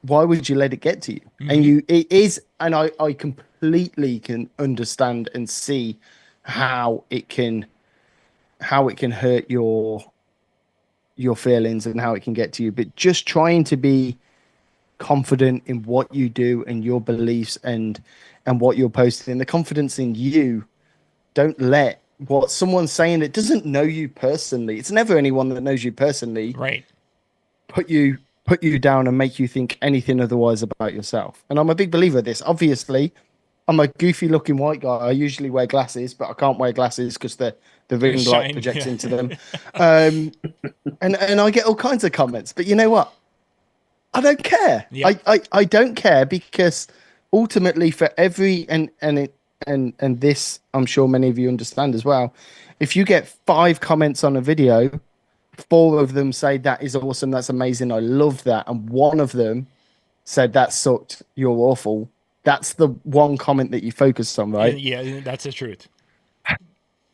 why would you let it get to you? Mm-hmm. And I completely can understand and see how it can hurt your feelings and how it can get to you. But just trying to be confident in what you do and your beliefs and what you're posting, the confidence in you. Don't let what someone's saying that doesn't know you personally, it's never anyone that knows you personally, right, put you down and make you think anything otherwise about yourself. And I'm a big believer of this. Obviously, I'm a goofy looking white guy. I usually wear glasses, but I can't wear glasses because the ring light projects into them. And I get all kinds of comments, but you know what? I don't care. Yeah. I don't care, because ultimately for every and this, I'm sure many of you understand as well. If you get 5 comments on a video, 4 of them say that is awesome, that's amazing, I love that, and 1 of them said that sucked, you're awful. That's the one comment that you focus on, right? Yeah, that's the truth.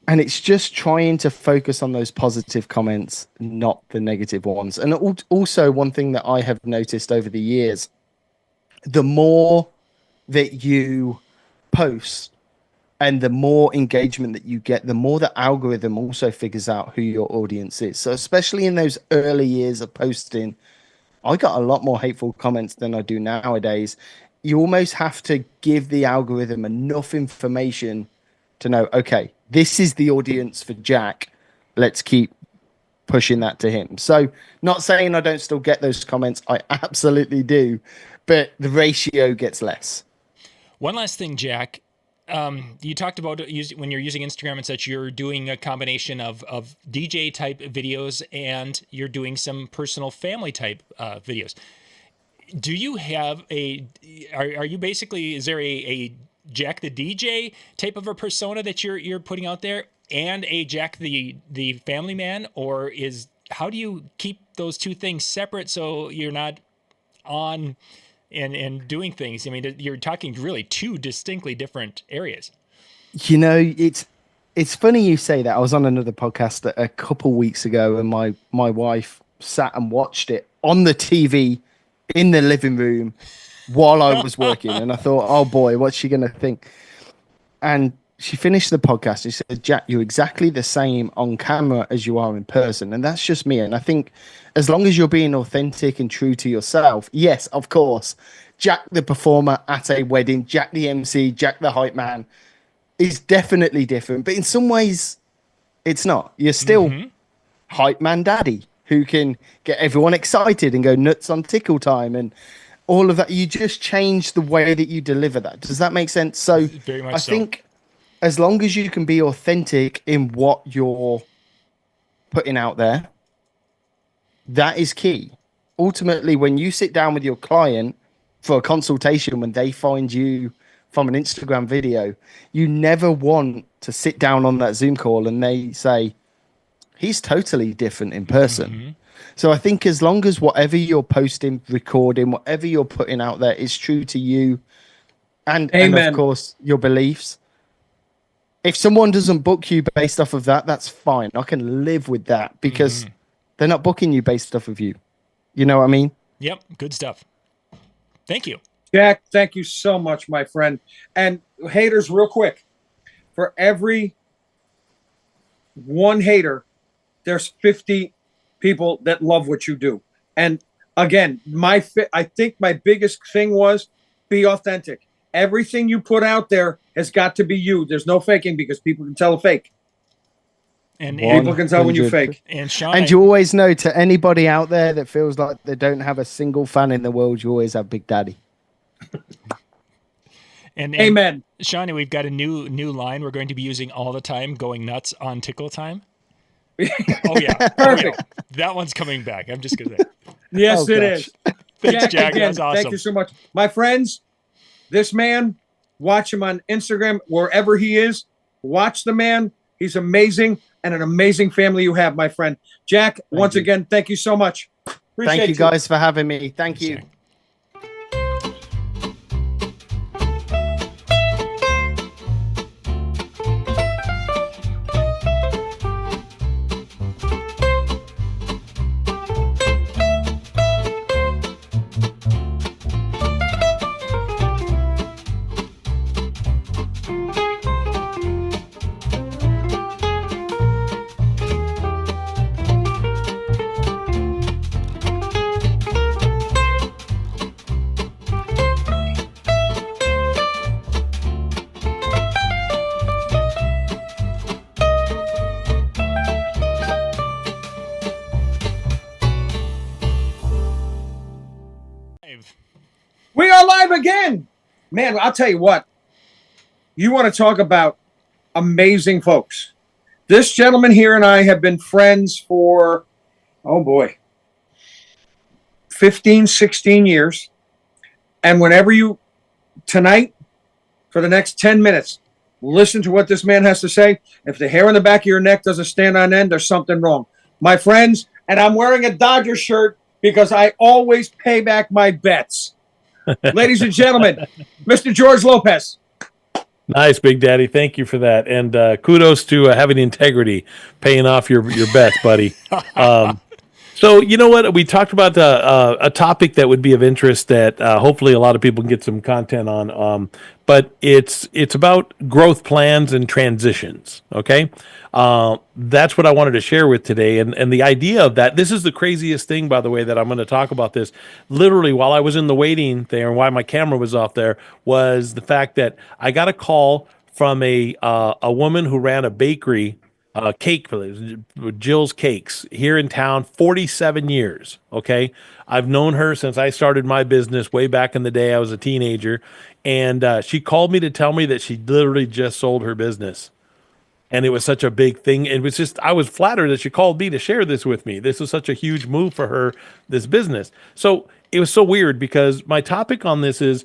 And it's just trying to focus on those positive comments, not the negative ones. And also, one thing that I have noticed over the years, the more that you post and the more engagement that you get, the more the algorithm also figures out who your audience is. So especially in those early years of posting, I got a lot more hateful comments than I do nowadays. you almost have to give the algorithm enough information to know, okay, this is the audience for Jack. Let's keep pushing that to him. So not saying I don't still get those comments. I absolutely do. But the ratio gets less. One last thing, Jack. You talked about when you're using Instagram and such, you're doing a combination of DJ type videos and you're doing some personal family type videos. Do you have are you basically, is there a Jack the DJ type of a persona that you're putting out there and a Jack the family man, or how do you keep those two things separate so you're not on and doing things? I mean, you're talking really two distinctly different areas. You know, it's funny you say that. I was on another podcast a couple weeks ago, and my wife sat and watched it on the TV in the living room while I was working, and I thought, oh boy, what's she gonna think? And she finished the podcast. She said, Jack, you're exactly the same on camera as you are in person, and that's just me. And I think as long as you're being authentic and true to yourself, yes, of course, Jack the performer at a wedding, Jack the MC, Jack the hype man is definitely different. But in some ways, it's not. You're still hype man daddy who can get everyone excited and go nuts on tickle time and all of that. You just change the way that you deliver that. Does that make sense? So very much I think as long as you can be authentic in what you're putting out there, that is key. Ultimately, when you sit down with your client for a consultation, when they find you from an Instagram video, you never want to sit down on that Zoom call and they say, he's totally different in person. So I think as long as whatever you're posting, recording, whatever you're putting out there is true to you and of course your beliefs. If someone doesn't book you based off of that, that's fine. I can live with that because they're not booking you based off of you. You know what I mean? Yep. Good stuff. Thank you. Jack, thank you so much, my friend. And haters, real quick. For every one hater, there's 50 people that love what you do. And again, I think my biggest thing was be authentic. Everything you put out there has got to be you. There's no faking because people can tell a fake. And people can tell when you fake. And Sean, and you always know, to anybody out there that feels like they don't have a single fan in the world, you always have Big Daddy. and amen. Shawnee, we've got a new line we're going to be using all the time, going nuts on tickle time. Oh yeah. Perfect. Oh, yeah. That one's coming back. I'm just gonna say. Yes, it is. Thanks, Jack. Again, That's awesome. Thank you so much. My friends, this man, watch him on Instagram, wherever he is. Watch the man. He's amazing, and an amazing family you have, my friend. Jack, once again, thank you so much. Appreciate Thank you guys for having me. Thank you. Jack. We are live again. Man, I'll tell you what. You want to talk about amazing folks. This gentleman here and I have been friends for, 15, 16 years. And whenever tonight, for the next 10 minutes, listen to what this man has to say. If the hair on the back of your neck doesn't stand on end, there's something wrong. My friends, and I'm wearing a Dodger shirt because I always pay back my bets. Ladies and gentlemen, Mr. Jorge Lopez. Nice, Big Daddy. Thank you for that. And kudos to having integrity, paying off your bets, buddy. So, you know what? We talked about a topic that would be of interest that hopefully a lot of people can get some content on. But it's about growth plans and transitions. Okay, that's what I wanted to share with today. And the idea of that. This is the craziest thing, by the way, that I'm going to talk about this. Literally, while I was in the waiting there, and why my camera was off there, was the fact that I got a call from a woman who ran a bakery, cake place, Jill's Cakes here in town, 47 years. Okay. I've known her since I started my business way back in the day. I was a teenager. And she called me to tell me that she literally just sold her business. And it was such a big thing. It was just, I was flattered that she called me to share this with me. This was such a huge move for her, this business. So it was so weird because my topic on this is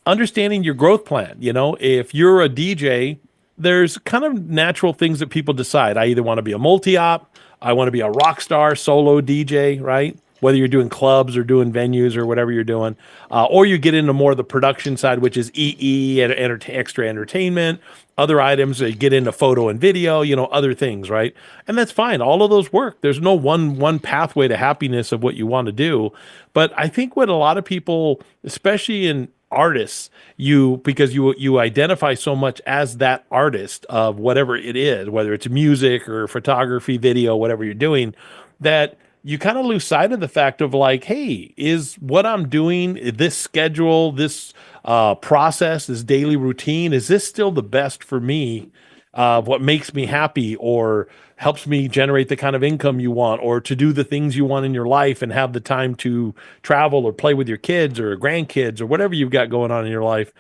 understanding your growth plan. You know, if you're a DJ, there's kind of natural things that people decide. I either want to be a multi-op, I want to be a rock star solo DJ, right? Whether you're doing clubs or doing venues or whatever you're doing, or you get into more of the production side, which is EE and extra entertainment, other items. You get into photo and video, you know, other things, right? And that's fine. All of those work. There's no one pathway to happiness of what you want to do. But I think what a lot of people, especially in artists, because you identify so much as that artist of whatever it is, whether it's music or photography, video, whatever you're doing, that you kind of lose sight of the fact of like, hey, is what I'm doing, this schedule, this process, this daily routine, is this still the best for me? What makes me happy or helps me generate the kind of income you want, or to do the things you want in your life and have the time to travel or play with your kids or grandkids or whatever you've got going on in your life.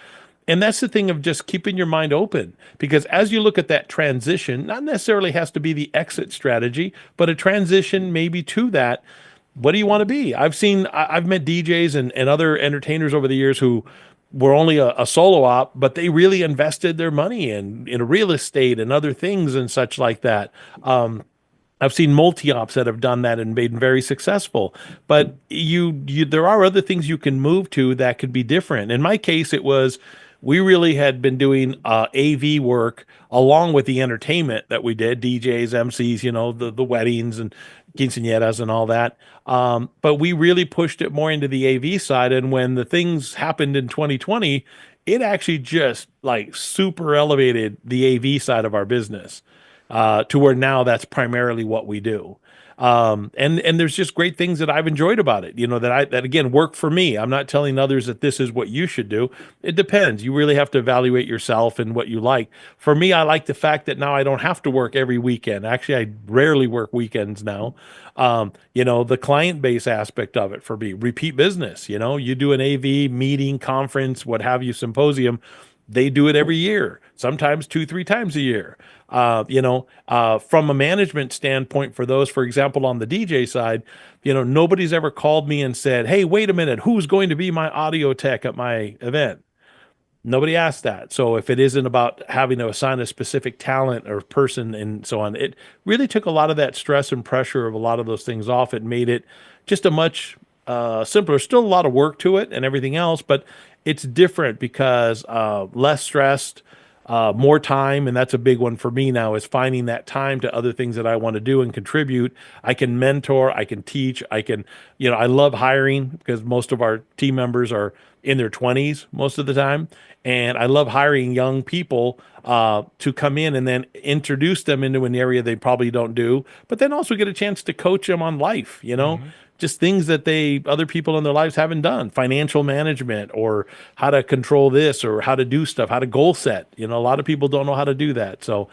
And that's the thing of just keeping your mind open, because as you look at that transition, not necessarily has to be the exit strategy, but a transition maybe to that. What do you want to be? I've met DJs and other entertainers over the years who were only a solo op, but they really invested their money in real estate and other things and such like that. I've seen multi-ops that have done that and been very successful. But there are other things you can move to that could be different. In my case, it was we really had been doing AV work along with the entertainment that we did, DJs, MCs, you know, the weddings and quinceañeras and all that. But we really pushed it more into the AV side. And when the things happened in 2020, it actually just like super elevated the AV side of our business to where now that's primarily what we do. And there's just great things that I've enjoyed about it, you know, that again work for me. I'm not telling others that this is what you should do. It depends. You really have to evaluate yourself and what you like. For me, I like the fact that now I don't have to work every weekend. Actually, I rarely work weekends now. You know, the client base aspect of it for me, repeat business, you know, you do an AV meeting, conference, what have you, symposium. They do it every year, sometimes 2-3 times a year. From a management standpoint, for those, for example, on the DJ side, you know, nobody's ever called me and said, hey, wait a minute, who's going to be my audio tech at my event? Nobody asked that. So if it isn't about having to assign a specific talent or person and so on, it really took a lot of that stress and pressure of a lot of those things off. It made it just a much simpler. Still a lot of work to it and everything else, but it's different because less stressed, more time. And that's a big one for me now, is finding that time to other things that I want to do and contribute. I can mentor, I can teach, I can, you know, I love hiring because most of our team members are in their 20s most of the time. And I love hiring young people to come in and then introduce them into an area they probably don't do, but then also get a chance to coach them on life, you know, just things that other people in their lives haven't done, financial management, or how to control this, or how to do stuff, how to goal set. You know, a lot of people don't know how to do that. So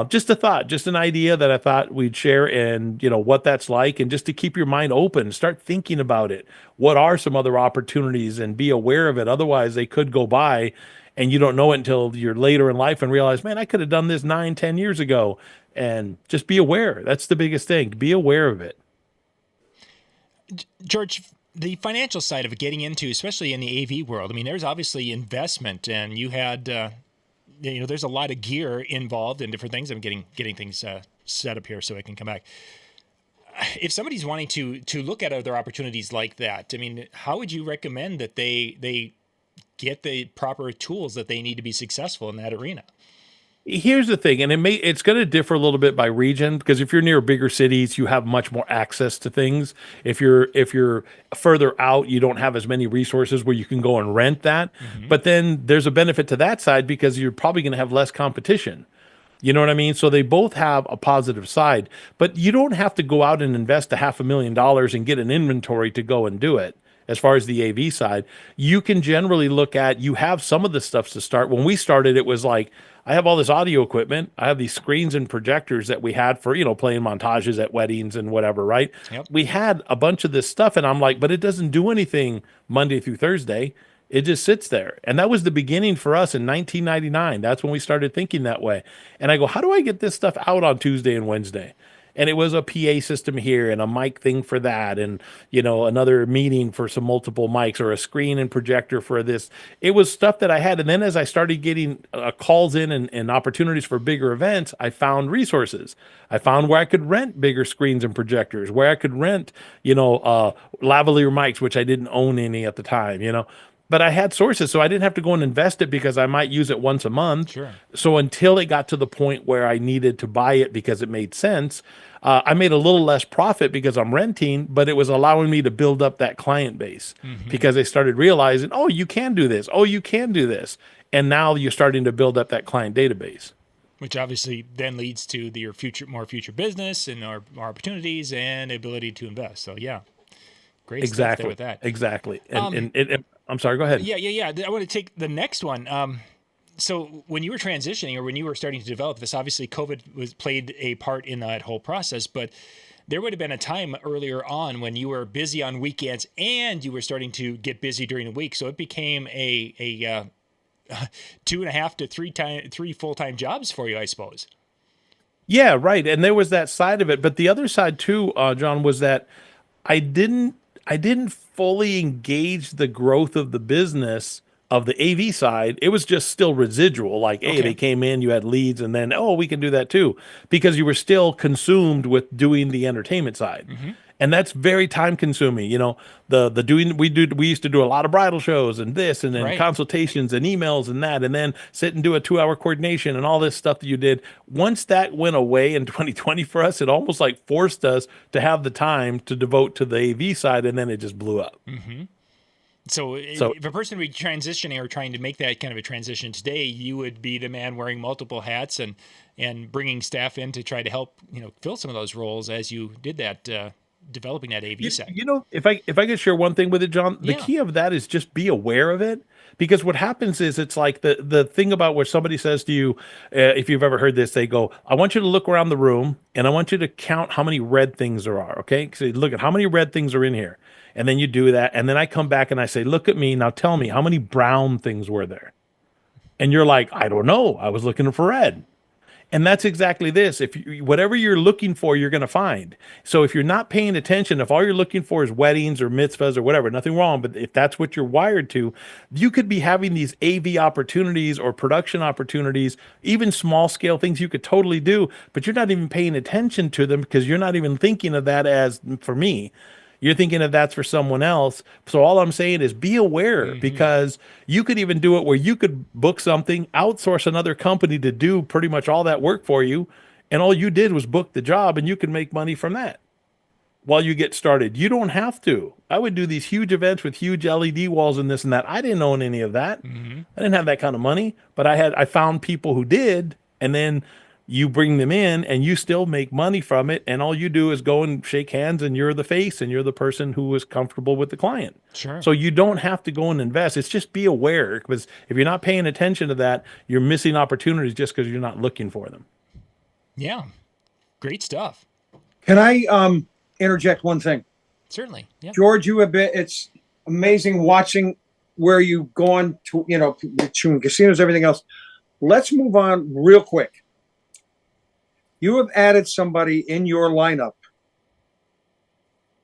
just a thought, just an idea that I thought we'd share, and, you know, what that's like, and just to keep your mind open, start thinking about it. What are some other opportunities, and be aware of it. Otherwise they could go by and you don't know it until you're later in life and realize, man, I could have done this 9-10 years ago. And just be aware. That's the biggest thing. Be aware of it. George, the financial side of getting into, especially in the AV world, I mean, there's obviously investment, and you had, there's a lot of gear involved in different things. I'm getting things set up here so I can come back. If somebody's wanting to look at other opportunities like that, I mean, how would you recommend that they get the proper tools that they need to be successful in that arena? Here's the thing, and it's going to differ a little bit by region, because if you're near bigger cities, you have much more access to things. If you're further out, you don't have as many resources where you can go and rent that. But then there's a benefit to that side because you're probably going to have less competition. You know what I mean? So they both have a positive side, but you don't have to go out and invest $500,000 and get an inventory to go and do it. As far as the AV side, you can generally look at, you have some of the stuff to start. When we started, it was like, I have all this audio equipment. I have these screens and projectors that we had for, playing montages at weddings and whatever, right? Yep. We had a bunch of this stuff, and I'm like, but it doesn't do anything Monday through Thursday. It just sits there. And that was the beginning for us in 1999. That's when we started thinking that way. And I go, how do I get this stuff out on Tuesday and Wednesday? And it was a PA system here and a mic thing for that, and another meeting for some multiple mics, or a screen and projector for this. It was stuff that I had. And then as I started getting calls in and opportunities for bigger events, I found resources. I found where I could rent bigger screens and projectors, where I could rent lavalier mics, which I didn't own any at the time. But I had sources, so I didn't have to go and invest it because I might use it once a month. Sure. So until it got to the point where I needed to buy it because it made sense, I made a little less profit because I'm renting, but it was allowing me to build up that client base because they started realizing, oh, you can do this. Oh, you can do this. And now you're starting to build up that client database. Which obviously then leads to your more future business and our opportunities and ability to invest. So, yeah. Great stuff there with that. Exactly. And I'm sorry, go ahead. Yeah. I want to take the next one. So when you were transitioning, or when you were starting to develop this, obviously COVID played a part in that whole process, but there would have been a time earlier on when you were busy on weekends and you were starting to get busy during the week. So it became a 2.5 to 3 full-time jobs for you, I suppose. Yeah, right. And there was that side of it. But the other side too, John, was that I didn't fully engage the growth of the business of the AV side. It was just still residual. Like, hey, they came in, you had leads, and then, we can do that too, because you were still consumed with doing the entertainment side. And that's very time consuming. We used to do a lot of bridal shows and this, and then consultations and emails and that, and then sit and do a 2-hour coordination and all this stuff that you did. Once that went away in 2020 for us, it almost like forced us to have the time to devote to the AV side, and then it just blew up. So if a person would be transitioning or trying to make that kind of a transition today, you would be the man wearing multiple hats and bringing staff in to try to help fill some of those roles as you did that, developing that AV side. If I could share one thing with it, John, the key of that is just be aware of it. Because what happens is, it's like the thing about where somebody says to you, if you've ever heard this, they go, I want you to look around the room and I want you to count how many red things there are. Okay. So look at how many red things are in here. And then you do that. And then I come back and I say, look at me. Now tell me, how many brown things were there? And you're like, I don't know. I was looking for red. And that's exactly this. Whatever you're looking for, you're going to find. So if you're not paying attention, if all you're looking for is weddings or mitzvahs or whatever, nothing wrong. But if that's what you're wired to, you could be having these AV opportunities or production opportunities, even small scale things you could totally do, but you're not even paying attention to them because you're not even thinking of that as, for me, you're thinking of that's for someone else. So all I'm saying is be aware, because you could even do it where you could book something, outsource another company to do pretty much all that work for you. And all you did was book the job, and you can make money from that while you get started. You don't have to. I would do these huge events with huge LED walls and this and that. I didn't own any of that. I didn't have that kind of money, but I found people who did, and then you bring them in and you still make money from it. And all you do is go and shake hands, and you're the face, and you're the person who is comfortable with the client. Sure. So you don't have to go and invest. It's just be aware, because if you're not paying attention to that, you're missing opportunities just because you're not looking for them. Yeah. Great stuff. Can I interject one thing? Certainly. Yeah. George, it's amazing watching where you've gone to, to casinos, everything else. Let's move on real quick. You have added somebody in your lineup.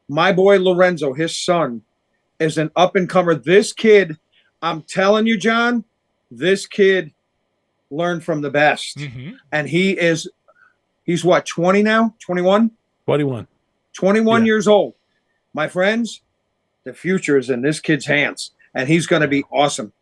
My boy Lorenzo, his son, is an up-and-comer. This kid, I'm telling you, John, this kid learned from the best. And he's what, 20 now? 21? 21 years old. My friends, the future is in this kid's hands, and he's going to be awesome.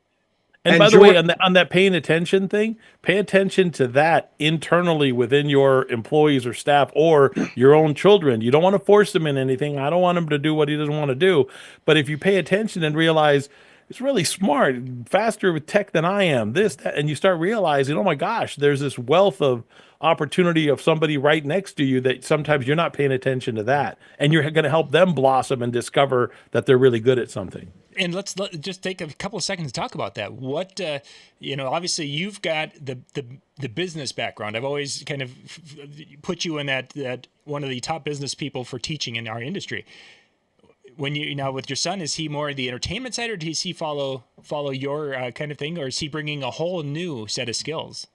And by the way, on that paying attention thing, pay attention to that internally within your employees or staff or your own children. You don't want to force them in anything. I don't want him to do what he doesn't want to do. But if you pay attention and realize it's really smart, faster with tech than I am, this, that, and you start realizing, oh my gosh, there's this wealth of opportunity of somebody right next to you that sometimes you're not paying attention to that. And you're going to help them blossom and discover that they're really good at something. And let's just take a couple of seconds to talk about that. What, obviously you've got the business background. I've always kind of put you in that one of the top business people for teaching in our industry. When you now with your son, is he more the entertainment side, or does he follow your kind of thing, or is he bringing a whole new set of skills?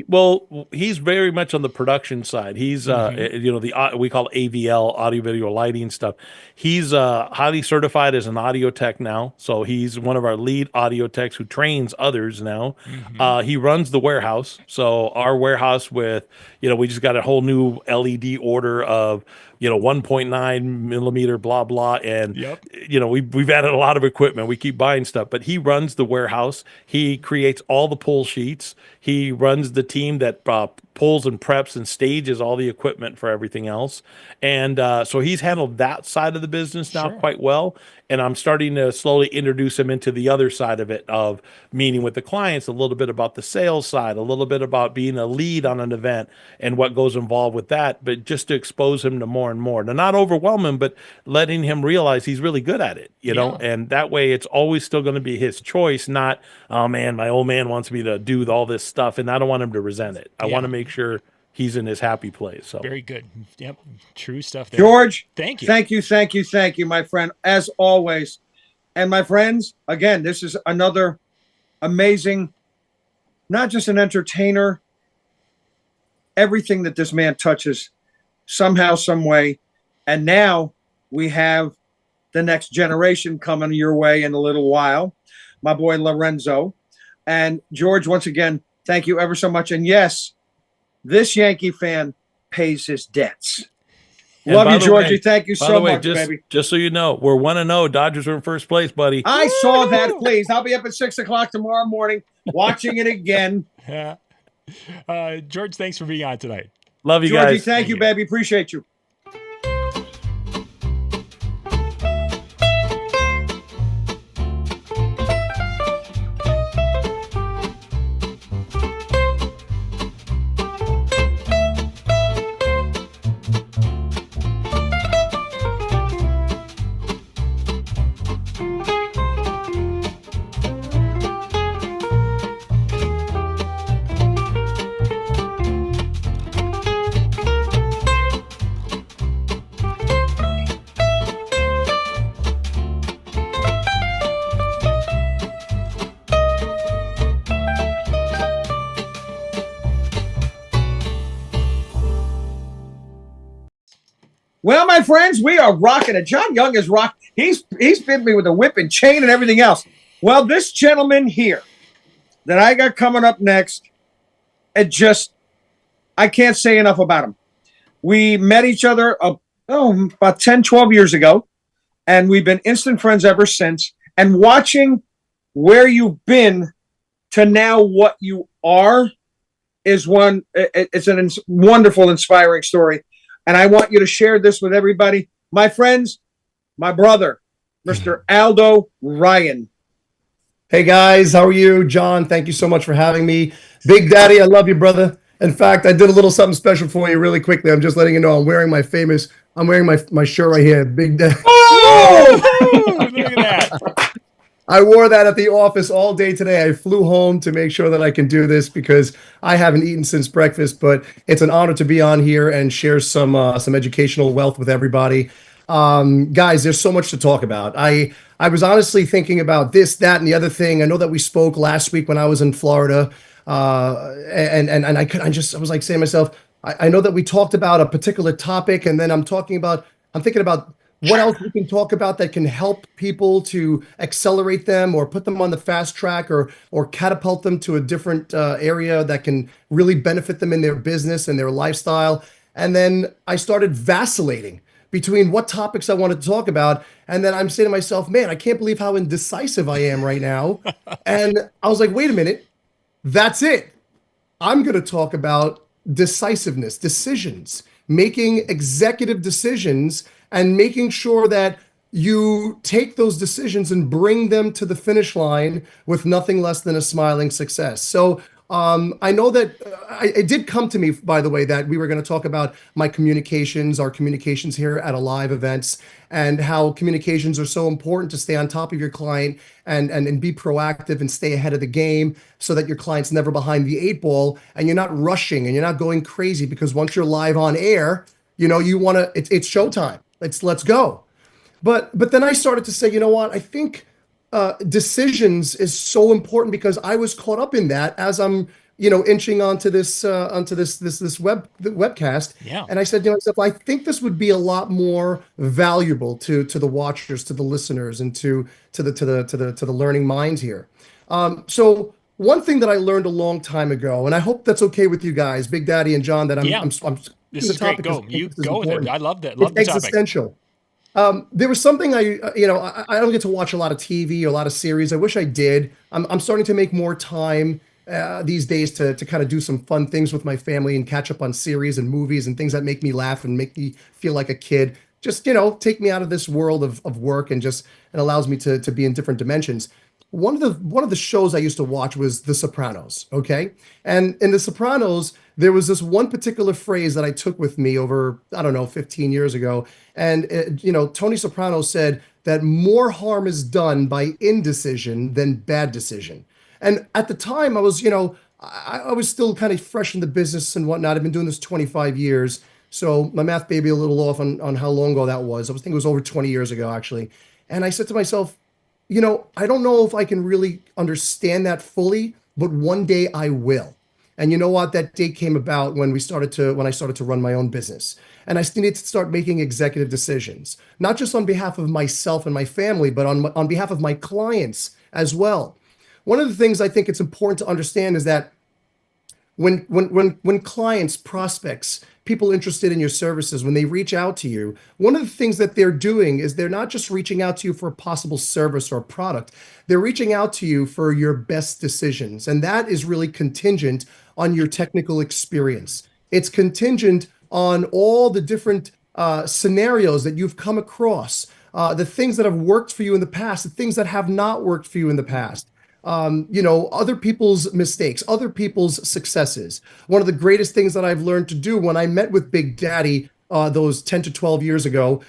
Well, he's very much on the production side. He's, we call it AVL, audio, video, lighting stuff. He's highly certified as an audio tech now. So he's one of our lead audio techs who trains others now. He runs the warehouse. So our warehouse with, we just got a whole new LED order of, 1.9 millimeter, blah, blah. And, we've added a lot of equipment. We keep buying stuff, but he runs the warehouse. He creates all the pull sheets. He runs the team that pulls and preps and stages all the equipment for everything else. And so he's handled that side of the business now quite well. And I'm starting to slowly introduce him into the other side of it, of meeting with the clients, a little bit about the sales side, a little bit about being a lead on an event and what goes involved with that, but just to expose him to more and more. To not overwhelm him, but letting him realize he's really good at it, know, and that way it's always still going to be his choice, not, oh man, my old man wants me to do all this stuff, and I don't want him to resent it. I want to make sure he's in his happy place. So very good. Yep. True stuff there. George, thank you. Thank you, my friend, as always. And my friends, again, this is another amazing, not just an entertainer, everything that this man touches somehow, some way. And now we have the next generation coming your way in a little while. My boy Lorenzo. And George, once again, thank you ever so much. And yes, this Yankee fan pays his debts. And love you, Georgie. Thank you so much, baby. Just so you know, we're 1-0. Dodgers are in first place, buddy. I saw that, please. I'll be up at 6 o'clock tomorrow morning watching it again. Yeah. George, thanks for being on tonight. Love you, Georgie, guys. thank you, baby. Appreciate you. Well, my friends, we are rocking it. John Young is rock. He's bit me with a whip and chain and everything else. Well, this gentleman here that I got coming up next, I can't say enough about him. We met each other about 10, 12 years ago, and we've been instant friends ever since. And watching where you've been to now what you are is it's a wonderful, inspiring story. And I want you to share this with everybody. My friends, my brother, Mr. Aldo Ryan. Hey guys, how are you? John, thank you so much for having me. Big Daddy, I love you, brother. In fact, I did a little something special for you really quickly. I'm just letting you know I'm wearing my shirt right here, Big Daddy. Oh! Look at that. I wore that at the office all day today. I flew home to make sure that I can do this because I haven't eaten since breakfast, but it's an honor to be on here and share some educational wealth with everybody. Guys, there's so much to talk about. I was honestly thinking about this, that, and the other thing. I know that we spoke last week when I was in Florida, and I was like saying to myself, I know that we talked about a particular topic, and then I'm thinking about what else we can talk about that can help people to accelerate them or put them on the fast track or catapult them to a different area that can really benefit them in their business and their lifestyle. And then I started vacillating between what topics I wanted to talk about. And then I'm saying to myself, man, I can't believe how indecisive I am right now. And I was like, wait a minute, that's it. I'm going to talk about decisiveness, decisions, making executive decisions, and making sure that you take those decisions and bring them to the finish line with nothing less than a smiling success. So I know that it did come to me, by the way, that we were going to talk about my communications, our communications here at Alive events, and how communications are so important to stay on top of your client and be proactive and stay ahead of the game so that your client's never behind the eight ball and you're not rushing and you're not going crazy, because once you're live on air, you want to, it's showtime. Let's go. But then I started to say, you know what? I think decisions is so important, because I was caught up in that as I'm, inching onto this webcast. Yeah. And I said to myself, I think this would be a lot more valuable to the watchers, to the listeners, and to the learning minds here. So one thing that I learned a long time ago, and I hope that's okay with you guys, Big Daddy and John, that I'm this is great. Go. You go with it. I love that. Love it's the topic. existential. There was something I don't get to watch a lot of TV or a lot of series. I wish I did. I'm starting to make more time these days to kind of do some fun things with my family and catch up on series and movies and things that make me laugh and make me feel like a kid. Just, take me out of this world of work and allows me to be in different dimensions. One of the shows I used to watch was The Sopranos, okay? And in The Sopranos, there was this one particular phrase that I took with me over, 15 years ago. And, Tony Soprano said that more harm is done by indecision than bad decision. And at the time, I was, I was still kind of fresh in the business and whatnot. I've been doing this 25 years. So my math may be a little off on how long ago that was. I think it was over 20 years ago, actually. And I said to myself, I don't know if I can really understand that fully, but one day I will. And you know what? That day came about when I started to run my own business. And I needed to start making executive decisions, not just on behalf of myself and my family, but on behalf of my clients as well. One of the things I think it's important to understand is that when clients, prospects, people interested in your services, when they reach out to you, one of the things that they're doing is they're not just reaching out to you for a possible service or product. They're reaching out to you for your best decisions. And that is really contingent on your technical experience. It's contingent on all the different scenarios that you've come across, the things that have worked for you in the past, the things that have not worked for you in the past. Other people's mistakes, other people's successes. One of the greatest things that I've learned to do when I met with Big Daddy those 10 to 12 years ago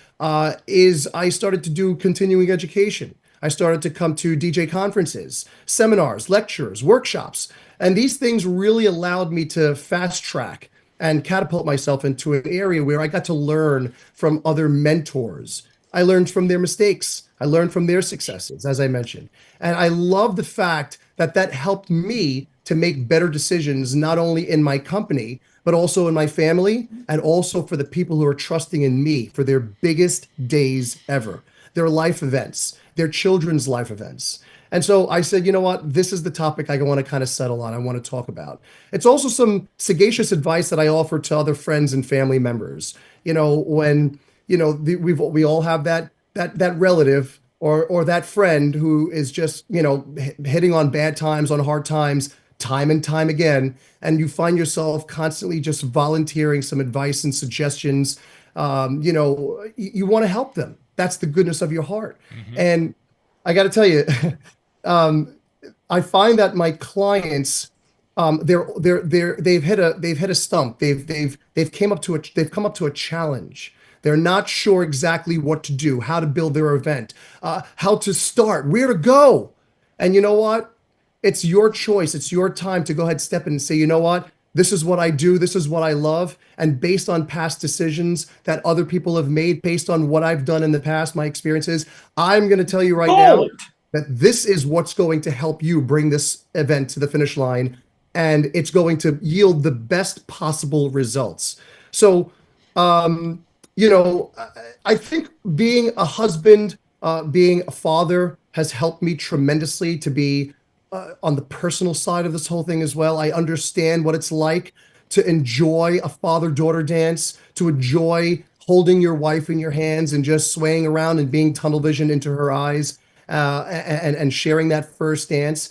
is I started to do continuing education. I started to come to DJ conferences, seminars, lectures, workshops, and these things really allowed me to fast track and catapult myself into an area where I got to learn from other mentors. I learned from their mistakes. I learned from their successes, as I mentioned. And I love the fact that helped me to make better decisions, not only in my company, but also in my family, and also for the people who are trusting in me for their biggest days ever, their life events, their children's life events. And so I said, you know what, this is the topic I want to kind of settle on, I want to talk about. It's also some sagacious advice that I offer to other friends and family members. When we all have that relative or that friend who is just, hitting on bad times, on hard times, time and time again, and you find yourself constantly just volunteering some advice and suggestions. You want to help them. That's the goodness of your heart. Mm-hmm. And I got to tell you, I find that my clients, they've hit a stump. They've come up to a challenge. They're not sure exactly what to do, how to build their event, how to start, where to go. And you know what? It's your choice. It's your time to go ahead, step in and say, you know what? This is what I do. This is what I love. And based on past decisions that other people have made, based on what I've done in the past, my experiences, I'm going to tell you right now that this is what's going to help you bring this event to the finish line. And it's going to yield the best possible results. So, I think being a husband, being a father has helped me tremendously to be on the personal side of this whole thing as well. I understand what it's like to enjoy a father-daughter dance, to enjoy holding your wife in your hands and just swaying around and being tunnel vision into her eyes, and sharing that first dance.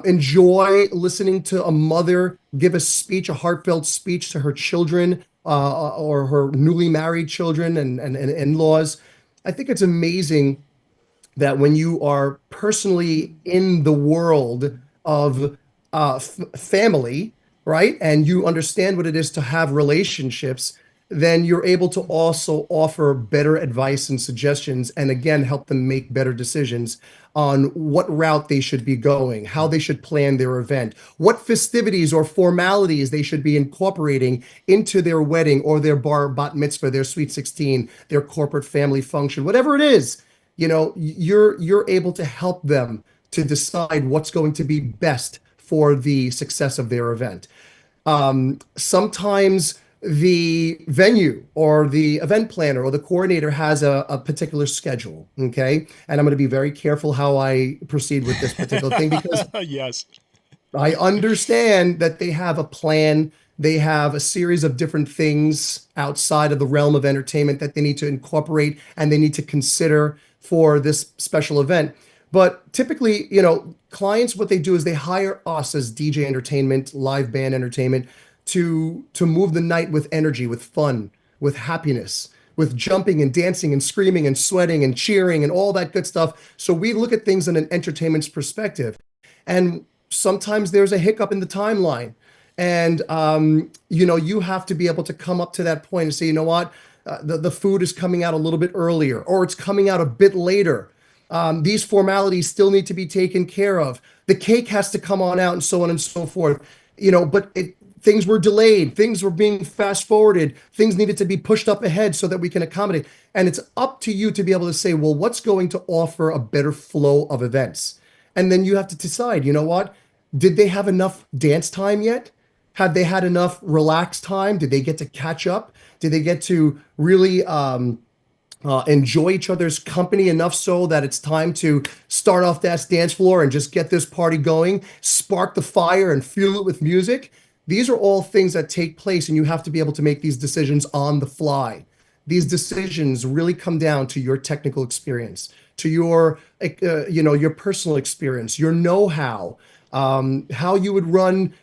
Enjoy listening to a mother give a speech, a heartfelt speech to her children, or her newly married children and in-laws. I think it's amazing that when you are personally in the world of family, right, and you understand what it is to have relationships, then you're able to also offer better advice and suggestions, and again, help them make better decisions on what route they should be going, how they should plan their event, what festivities or formalities they should be incorporating into their wedding or their bat mitzvah, their sweet 16, their corporate family function, whatever it is. You're able to help them to decide what's going to be best for the success of their event. Sometimes the venue or the event planner or the coordinator has a particular schedule, okay? And I'm going to be very careful how I proceed with this particular thing, because yes, I understand that they have a plan. They have a series of different things outside of the realm of entertainment that they need to incorporate and they need to consider for this special event. But typically, clients, what they do is they hire us as DJ entertainment, live band entertainment, to move the night with energy, with fun, with happiness, with jumping and dancing and screaming and sweating and cheering and all that good stuff. So we look at things in an entertainment's perspective. And sometimes there's a hiccup in the timeline. And, you have to be able to come up to that point and say, you know what, the food is coming out a little bit earlier, or it's coming out a bit later. These formalities still need to be taken care of. The cake has to come on out, and so on and so forth. But things were delayed. Things were being fast forwarded. Things needed to be pushed up ahead so that we can accommodate. And it's up to you to be able to say, well, what's going to offer a better flow of events? And then you have to decide, you know what? Did they have enough dance time yet? Have they had enough relaxed time? Did they get to catch up? Did they get to really enjoy each other's company enough so that it's time to start off that dance floor and just get this party going, spark the fire and fuel it with music? These are all things that take place, and you have to be able to make these decisions on the fly. These decisions really come down to your technical experience, to your personal experience, your know-how, how you would run,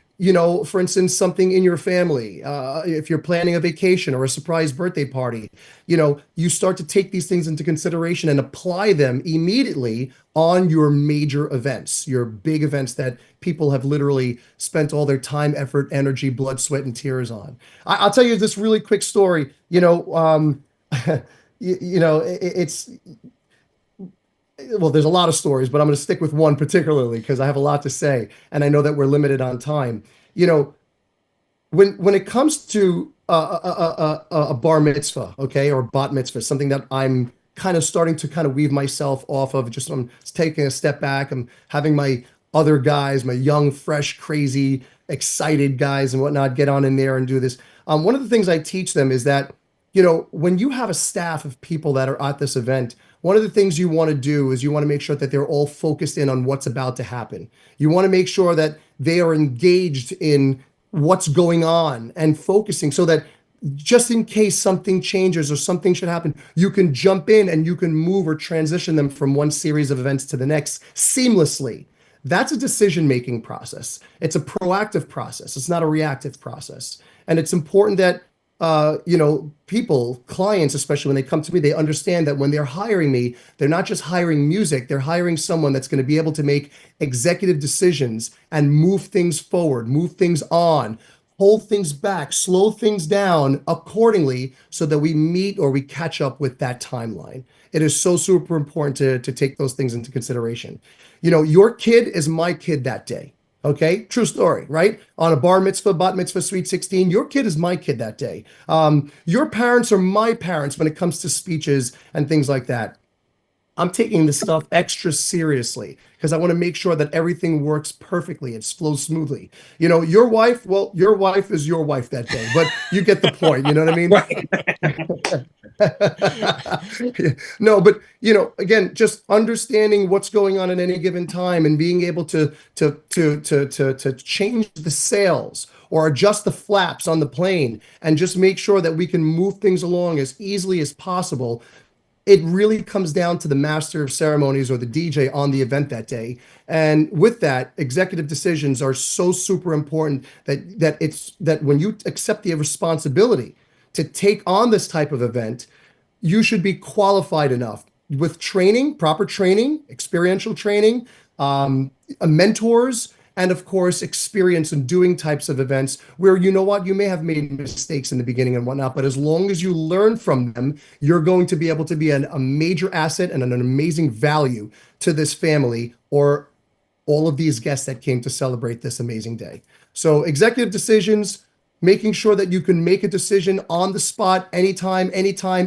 for instance, something in your family. If you're planning a vacation or a surprise birthday party, you start to take these things into consideration and apply them immediately on your major events, your big events that people have literally spent all their time, effort, energy, blood, sweat, and tears on. I'll tell you this really quick story. Well, there's a lot of stories, but I'm going to stick with one particularly because I have a lot to say, and I know that we're limited on time. When it comes to a bar mitzvah, okay, or bat mitzvah, something that I'm kind of starting to kind of weave myself off of, I'm taking a step back. I'm having my other guys, my young, fresh, crazy, excited guys and whatnot, get on in there and do this. One of the things I teach them is that, when you have a staff of people that are at this event, one of the things you want to do is you want to make sure that they're all focused in on what's about to happen. You want to make sure that they are engaged in what's going on and focusing so that just in case something changes or something should happen, you can jump in and you can move or transition them from one series of events to the next seamlessly. That's a decision-making process. It's a proactive process. It's not a reactive process. And it's important that people, clients, especially when they come to me, they understand that when they're hiring me, they're not just hiring music, they're hiring someone that's going to be able to make executive decisions and move things forward, move things on, hold things back, slow things down accordingly so that we meet or we catch up with that timeline. It is so super important to take those things into consideration. Your kid is my kid that day. Okay, true story, right? On a bar mitzvah, bat mitzvah, sweet 16, your kid is my kid that day. Your parents are my parents when it comes to speeches and things like that. I'm taking this stuff extra seriously because I want to make sure that everything works perfectly. It flows smoothly. Your wife is your wife that day, but you get the point. You know what I mean? Right. No, but again, just understanding what's going on at any given time and being able to change the sails or adjust the flaps on the plane and just make sure that we can move things along as easily as possible. It really comes down to the master of ceremonies or the DJ on the event that day. And with that, executive decisions are so super important that when you accept the responsibility to take on this type of event, you should be qualified enough with training, proper training, experiential training, mentors, and of course, experience in doing types of events where, you may have made mistakes in the beginning and whatnot, but as long as you learn from them, you're going to be able to be a major asset and an amazing value to this family or all of these guests that came to celebrate this amazing day. So executive decisions, making sure that you can make a decision on the spot, anytime,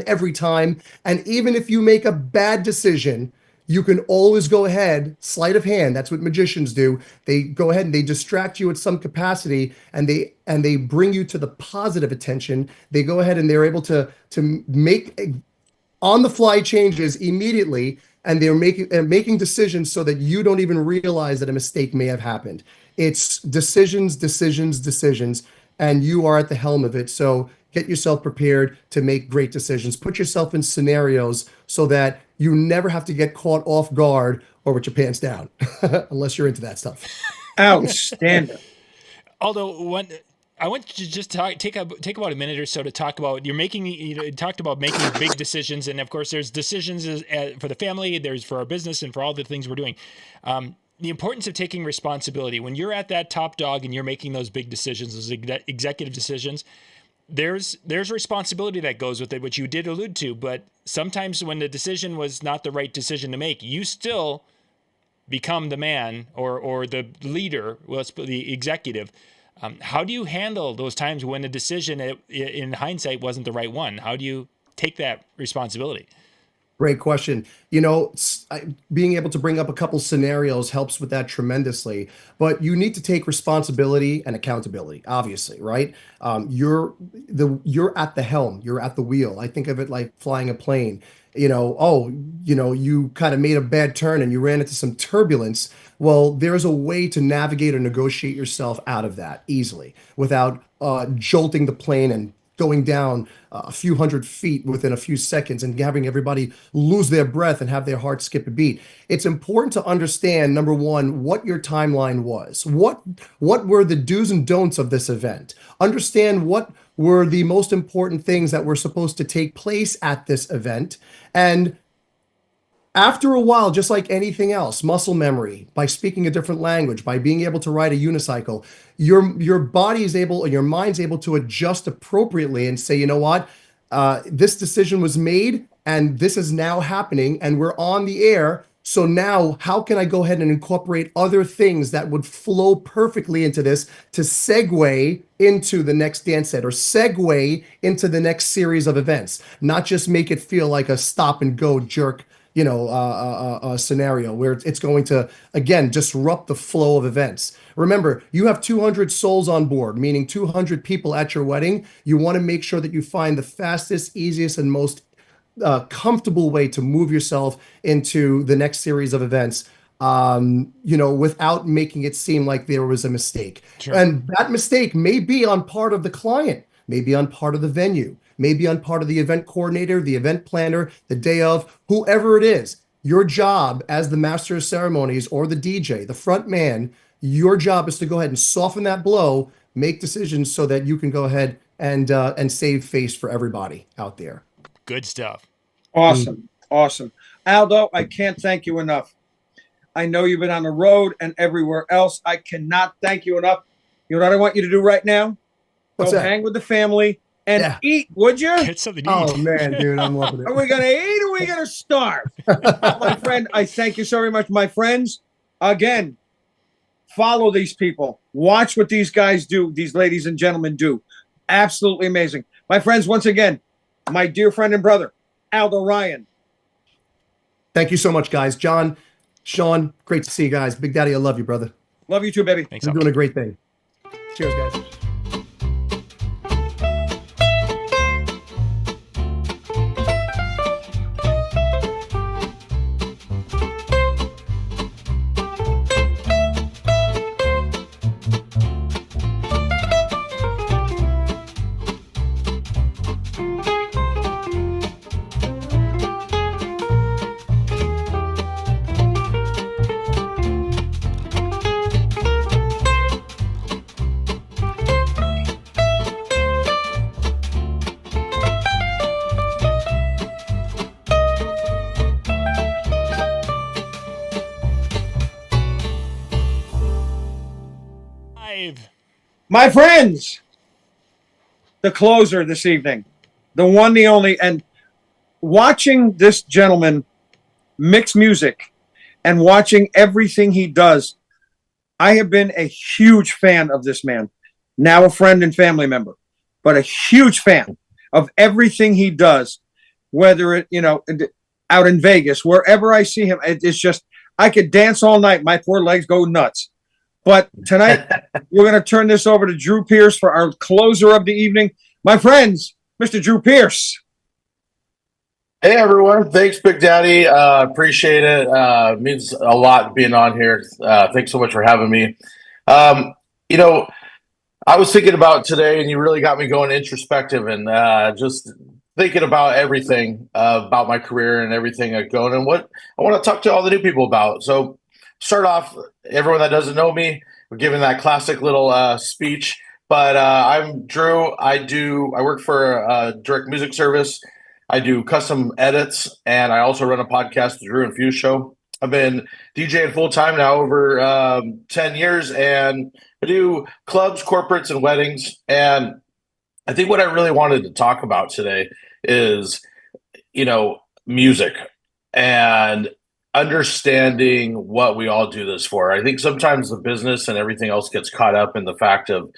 every time. And even if you make a bad decision, you can always go ahead, sleight of hand. That's what magicians do. They go ahead and they distract you at some capacity, and they bring you to the positive attention. They go ahead and they're able to make on the fly changes immediately, and they're making decisions so that you don't even realize that a mistake may have happened. It's decisions, and you are at the helm of it. So get yourself prepared to make great decisions. Put yourself in scenarios so that you never have to get caught off guard or with your pants down, unless you're into that stuff. Outstanding. Aldo, I want you to just take about a minute or so to talk about you talked about making big decisions, and of course there's decisions for the family, there's for our business, and for all the things we're doing. The importance of taking responsibility when you're at that top dog and you're making those big decisions, those executive decisions. There's responsibility that goes with it, which you did allude to, but sometimes when the decision was not the right decision to make, you still become the man or the leader, the executive. How do you handle those times when the decision in hindsight wasn't the right one? How do you take that responsibility? Great question. Being able to bring up a couple scenarios helps with that tremendously, but you need to take responsibility and accountability, obviously, right? You're at the helm, you're at the wheel. I think of it like flying a plane. You kind of made a bad turn and you ran into some turbulence. Well, there's a way to navigate or negotiate yourself out of that easily without jolting the plane and going down a few hundred feet within a few seconds and having everybody lose their breath and have their heart skip a beat. It's important to understand, number one, what your timeline was. What were the do's and don'ts of this event? Understand what were the most important things that were supposed to take place at this event. And after a while, just like anything else, muscle memory, by speaking a different language, by being able to ride a unicycle, your body is able, or your mind's able to adjust appropriately and say, you know what, this decision was made and this is now happening and we're on the air. So now how can I go ahead and incorporate other things that would flow perfectly into this to segue into the next dance set or segue into the next series of events, not just make it feel like a stop and go jerk a scenario where it's going to, again, disrupt the flow of events. Remember, you have 200 souls on board, meaning 200 people at your wedding. You want to make sure that you find the fastest, easiest, and most comfortable way to move yourself into the next series of events, without making it seem like there was a mistake. Sure. And that mistake may be on part of the client, maybe on part of the venue, maybe on part of the event coordinator, the event planner, the day of, whoever it is. Your job as the master of ceremonies or the DJ, the front man, your job is to go ahead and soften that blow, make decisions so that you can go ahead and save face for everybody out there. Good stuff. Awesome. Awesome. Aldo, I can't thank you enough. I know you've been on the road and everywhere else. I cannot thank you enough. You know what I want you to do right now? What's Go that? hang with the family and eat, would you? Get something to eat. Oh, man, dude, I'm loving it. Are we going to eat or are we going to starve? My friend, I thank you so very much. My friends, again, follow these people. Watch what these guys do, these ladies and gentlemen do. Absolutely amazing. My friends, once again, my dear friend and brother, Aldo Ryan. Thank you so much, guys. John, Sean, great to see you guys. Big Daddy, I love you, brother. Love you too, baby. Thanks. You're doing a great thing. Cheers, guys. 5. My friends, the closer this evening, the one, the only, and watching this gentleman mix music and watching everything he does, I have been a huge fan of this man, now a friend and family member, but a huge fan of everything he does, whether it, out in Vegas, wherever I see him, it's just, I could dance all night. My poor legs go nuts. But tonight, we're going to turn this over to Drew Pierce for our closer of the evening. My friends, Mr. Drew Pierce. Hey, everyone. Thanks, Big Daddy. Appreciate it. It means a lot being on here. Thanks so much for having me. I was thinking about today, and you really got me going introspective and just thinking about everything about my career and everything going and what I want to talk to all the new people about. So start off, everyone that doesn't know me, we're giving that classic little speech. But I'm Drew. I work for a direct music service. I do custom edits, and I also run a podcast, The Drew and Fuse Show. I've been DJing full time now over 10 years, and I do clubs, corporates, and weddings. And I think what I really wanted to talk about today is, music and understanding what we all do this for. I think sometimes the business and everything else gets caught up in the fact of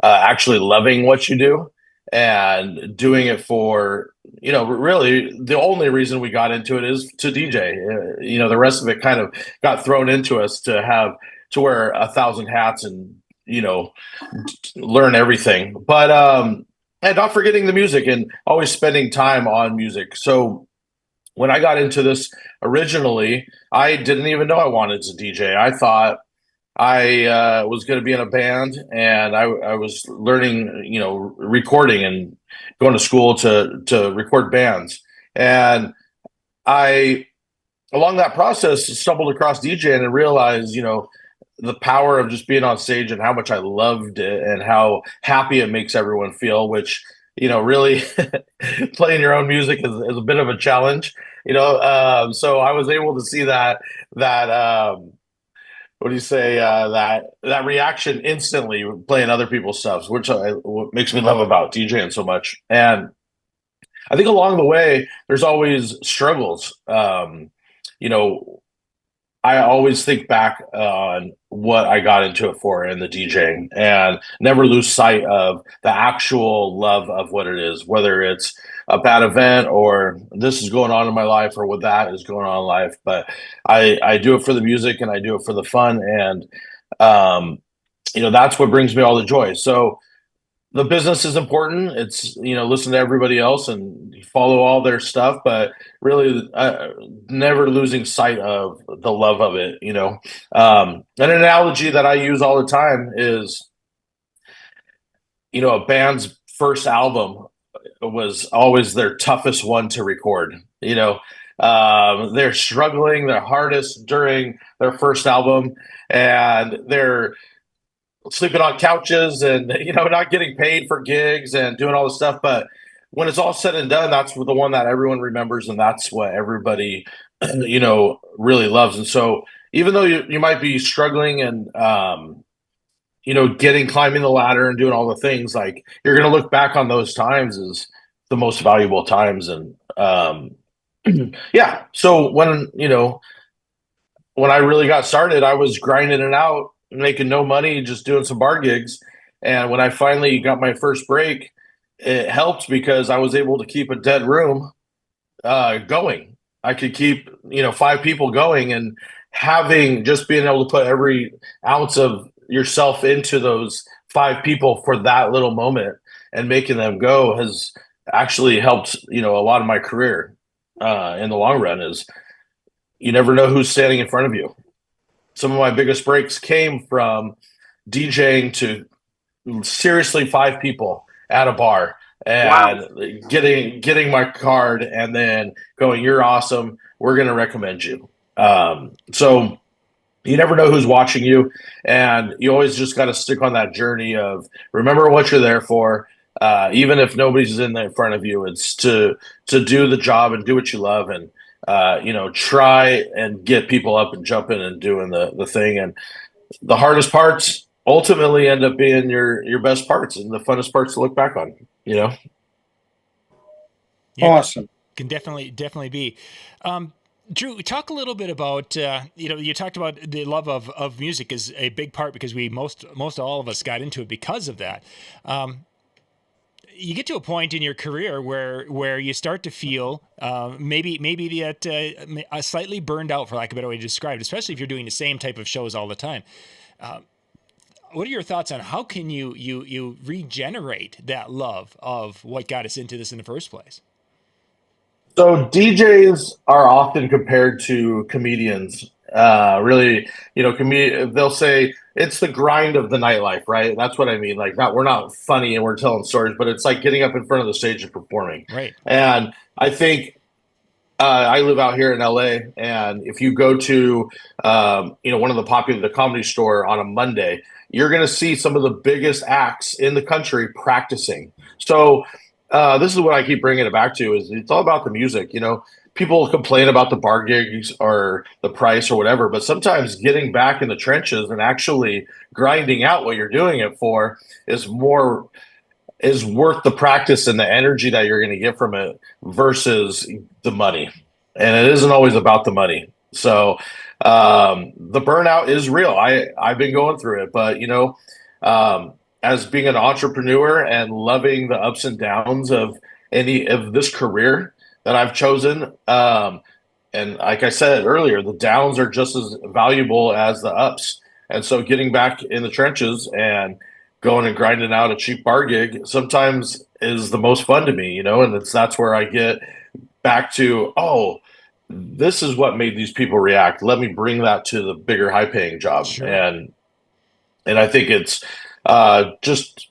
actually loving what you do and doing it for, really the only reason we got into it is to DJ. The rest of it kind of got thrown into us to wear 1,000 hats and, learn everything. But, and not forgetting the music and always spending time on music. So when I got into this originally, I didn't even know I wanted to DJ. I thought I was going to be in a band, and I was learning, recording and going to school to record bands. And I, along that process, stumbled across DJing and realized, the power of just being on stage and how much I loved it and how happy it makes everyone feel, which, really playing your own music is a bit of a challenge, so I was able to see that what do you say, that reaction instantly playing other people's stuff, which what makes me love about DJing so much. And I think along the way, there's always struggles. I always think back on what I got into it for in the DJing and never lose sight of the actual love of what it is, whether it's a bad event or this is going on in my life or what that is going on in life. But I do it for the music and I do it for the fun. And, that's what brings me all the joy. So the business is important. It's, listen to everybody else and follow all their stuff, but really never losing sight of the love of it, An analogy that I use all the time is, a band's first album was always their toughest one to record. They're struggling their hardest during their first album, and they're sleeping on couches and, not getting paid for gigs and doing all this stuff. But when it's all said and done, that's the one that everyone remembers. And that's what everybody, really loves. And so even though you might be struggling and, climbing the ladder and doing all the things, like you're going to look back on those times as the most valuable times. And, yeah. So when I really got started, I was grinding it out, making no money, just doing some bar gigs. And when I finally got my first break, it helped because I was able to keep a dead room going. I could keep, 5 people going, and just being able to put every ounce of yourself into those 5 people for that little moment and making them go has actually helped, a lot of my career in the long run. Is you never know who's standing in front of you. Some of my biggest breaks came from DJing to seriously 5 people at a bar and getting my card and then going, "You're awesome. We're going to recommend you." So you never know who's watching you, and you always just got to stick on that journey of remember what you're there for. Even if nobody's in front of you, it's to do the job and do what you love, and try and get people up and jumping and doing the thing. And the hardest parts ultimately end up being your best parts and the funnest parts to look back on, you know? Yeah, Awesome. can definitely be. Drew, talk a little bit about, you talked about the love of music is a big part because most all of us got into it because of that. You get to a point in your career where you start to feel maybe that slightly burned out, for lack of a better way to describe it, especially if you're doing the same type of shows all the time. What are your thoughts on how can you regenerate that love of what got us into this in the first place? So DJs are often compared to comedians. Really, they'll say it's the grind of the nightlife, right? That's what I mean. Like, we're not funny and we're telling stories, but it's like getting up in front of the stage and performing. Right. And I think I live out here in LA, and if you go to one of the Comedy Store on a Monday, you're going to see some of the biggest acts in the country practicing. So this is what I keep bringing it back to: is it's all about the music. People complain about the bar gigs or the price or whatever, but sometimes getting back in the trenches and actually grinding out what you're doing it for is worth the practice and the energy that you're going to get from it versus the money. And it isn't always about the money. So the burnout is real. I've been going through it, but as being an entrepreneur and loving the ups and downs of any of this career that I've chosen, and like I said earlier, the downs are just as valuable as the ups. And so getting back in the trenches and going and grinding out a cheap bar gig sometimes is the most fun to me, and that's where I get back to, oh, this is what made these people react. Let me bring that to the bigger, high paying job. Sure. And I think it's just,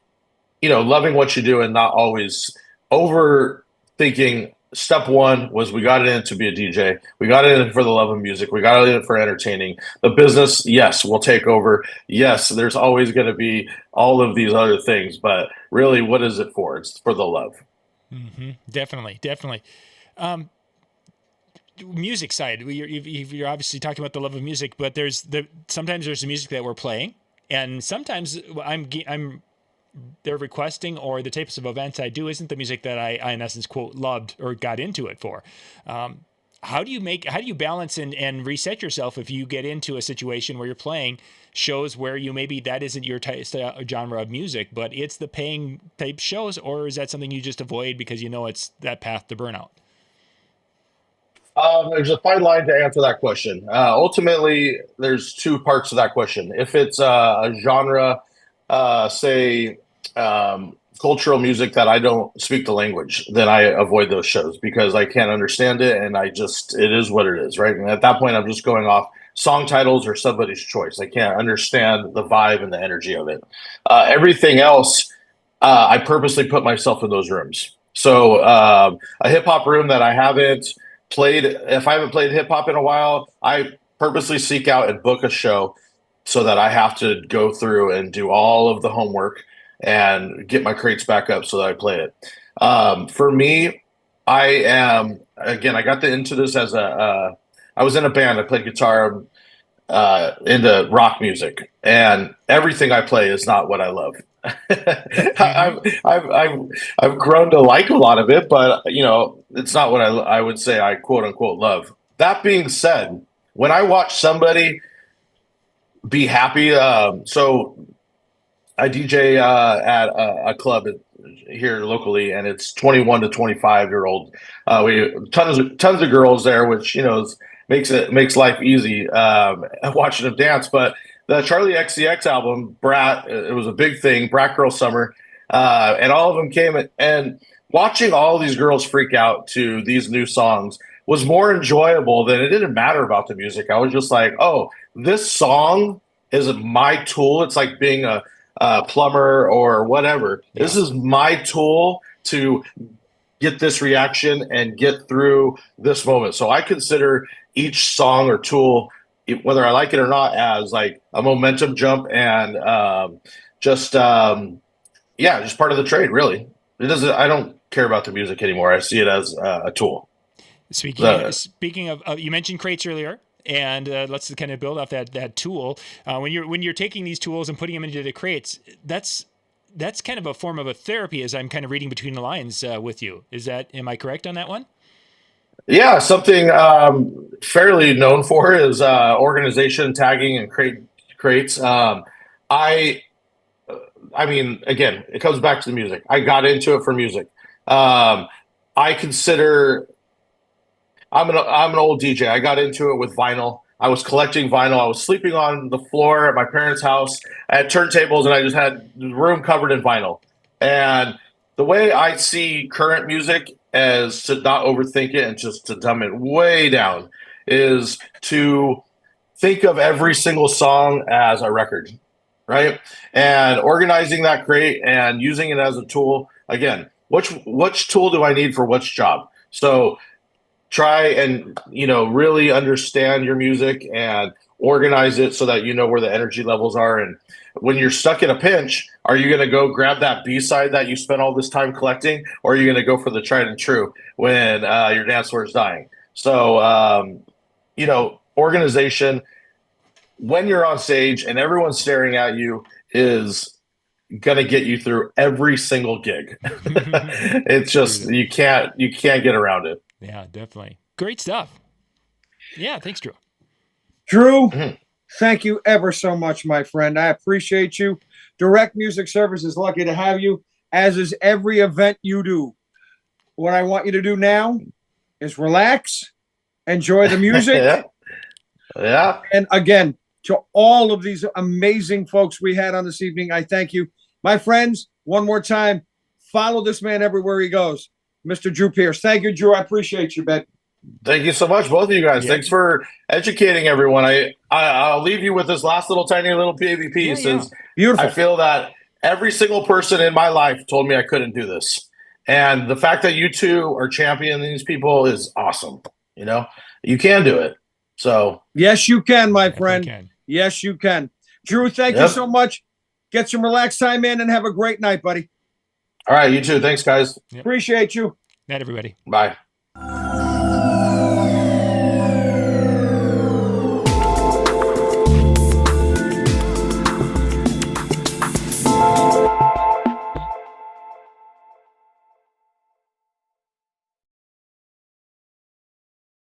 loving what you do and not always overthinking. Step one was we got it in to be a DJ. We got it in for the love of music. We got it in for entertaining. The business, yes, will take over. Yes, there's always going to be all of these other things, but really, what is it for? It's for the love. Mm-hmm. Definitely. Music side, you're obviously talking about the love of music, but sometimes there's the music that we're playing, and sometimes they're requesting, or the types of events I do isn't the music that I in essence quote loved or got into it for. How do you balance and reset yourself if you get into a situation where you're playing shows where maybe that isn't your genre of music, but it's the paying type shows, or is that something you just avoid because it's that path to burnout? There's a fine line to answer that question. Ultimately, there's two parts to that question. If it's a genre, say cultural music that I don't speak the language, then I avoid those shows because I can't understand it, and it is what it is, right? And at that point, I'm just going off song titles or somebody's choice. I can't understand the vibe and the energy of it. Everything else, I purposely put myself in those rooms. So a hip hop room that I haven't played, if I haven't played hip hop in a while, I purposely seek out and book a show so that I have to go through and do all of the homework and get my crates back up so that I play it. For me, I got into this as I was in a band. I played guitar, into rock music, and everything I play is not what I love. I've grown to like a lot of it, but it's not what I would say I quote unquote love. That being said, when I watch somebody be happy, so I DJ at a club here locally, and it's 21 to 25-year-old. We tons of girls there, which makes life easy watching them dance. But the Charlie XCX album, Brat, it was a big thing, Brat Girl Summer, and all of them came, and watching all these girls freak out to these new songs was more enjoyable than it didn't matter about the music. I was just like, oh, this song is my tool. It's like being a plumber or whatever. Yeah. This is my tool to get this reaction and get through this moment. So I consider each song or tool, whether I like it or not, as like a momentum jump and just part of the trade. Really, I don't care about the music anymore. I see it as a tool. Speaking of, you mentioned crates earlier. And let's kind of build off that tool. When you're taking these tools and putting them into the crates, that's kind of a form of a therapy, as I'm kind of reading between the lines with you. Am I correct on that one? Yeah, something fairly known for is organization, tagging, and crates. I mean, again, it comes back to the music. I got into it for music. I consider I'm an old DJ. I got into it with vinyl. I was collecting vinyl. I was sleeping on the floor at my parents' house. I had turntables, and I just had the room covered in vinyl. And the way I see current music as to not overthink it and just to dumb it way down is to think of every single song as a record, right? And organizing that crate and using it as a tool. Again, which tool do I need for which job? So try and, really understand your music and organize it so that you know where the energy levels are. And when you're stuck in a pinch, are you going to go grab that B-side that you spent all this time collecting, or are you going to go for the tried and true when your dance floor is dying? So, organization, when you're on stage and everyone's staring at you, is going to get you through every single gig. It's just, you can't get around it. Yeah, definitely. Great stuff. Yeah, thanks, Drew. Drew, thank you ever so much, my friend. I appreciate you. Direct Music Service is lucky to have you, as is every event you do. What I want you to do now is relax, enjoy the music. Yeah. And again, to all of these amazing folks we had on this evening, I thank you. My friends, one more time, follow this man everywhere he goes. Mr. Drew Pierce. Thank you, Drew. I appreciate you, Ben. Thank you so much, both of you guys. Yeah. Thanks for educating everyone. I'll leave you with this last tiny little baby piece. Yeah. Beautiful. I feel that every single person in my life told me I couldn't do this. And the fact that you two are championing these people is awesome. You can do it. So yes, you can, my friend. Can. Yes, you can. Drew, thank you so much. Get some relaxed time in and have a great night, buddy. All right, you too. Thanks, guys. Appreciate you. Night, everybody. Bye.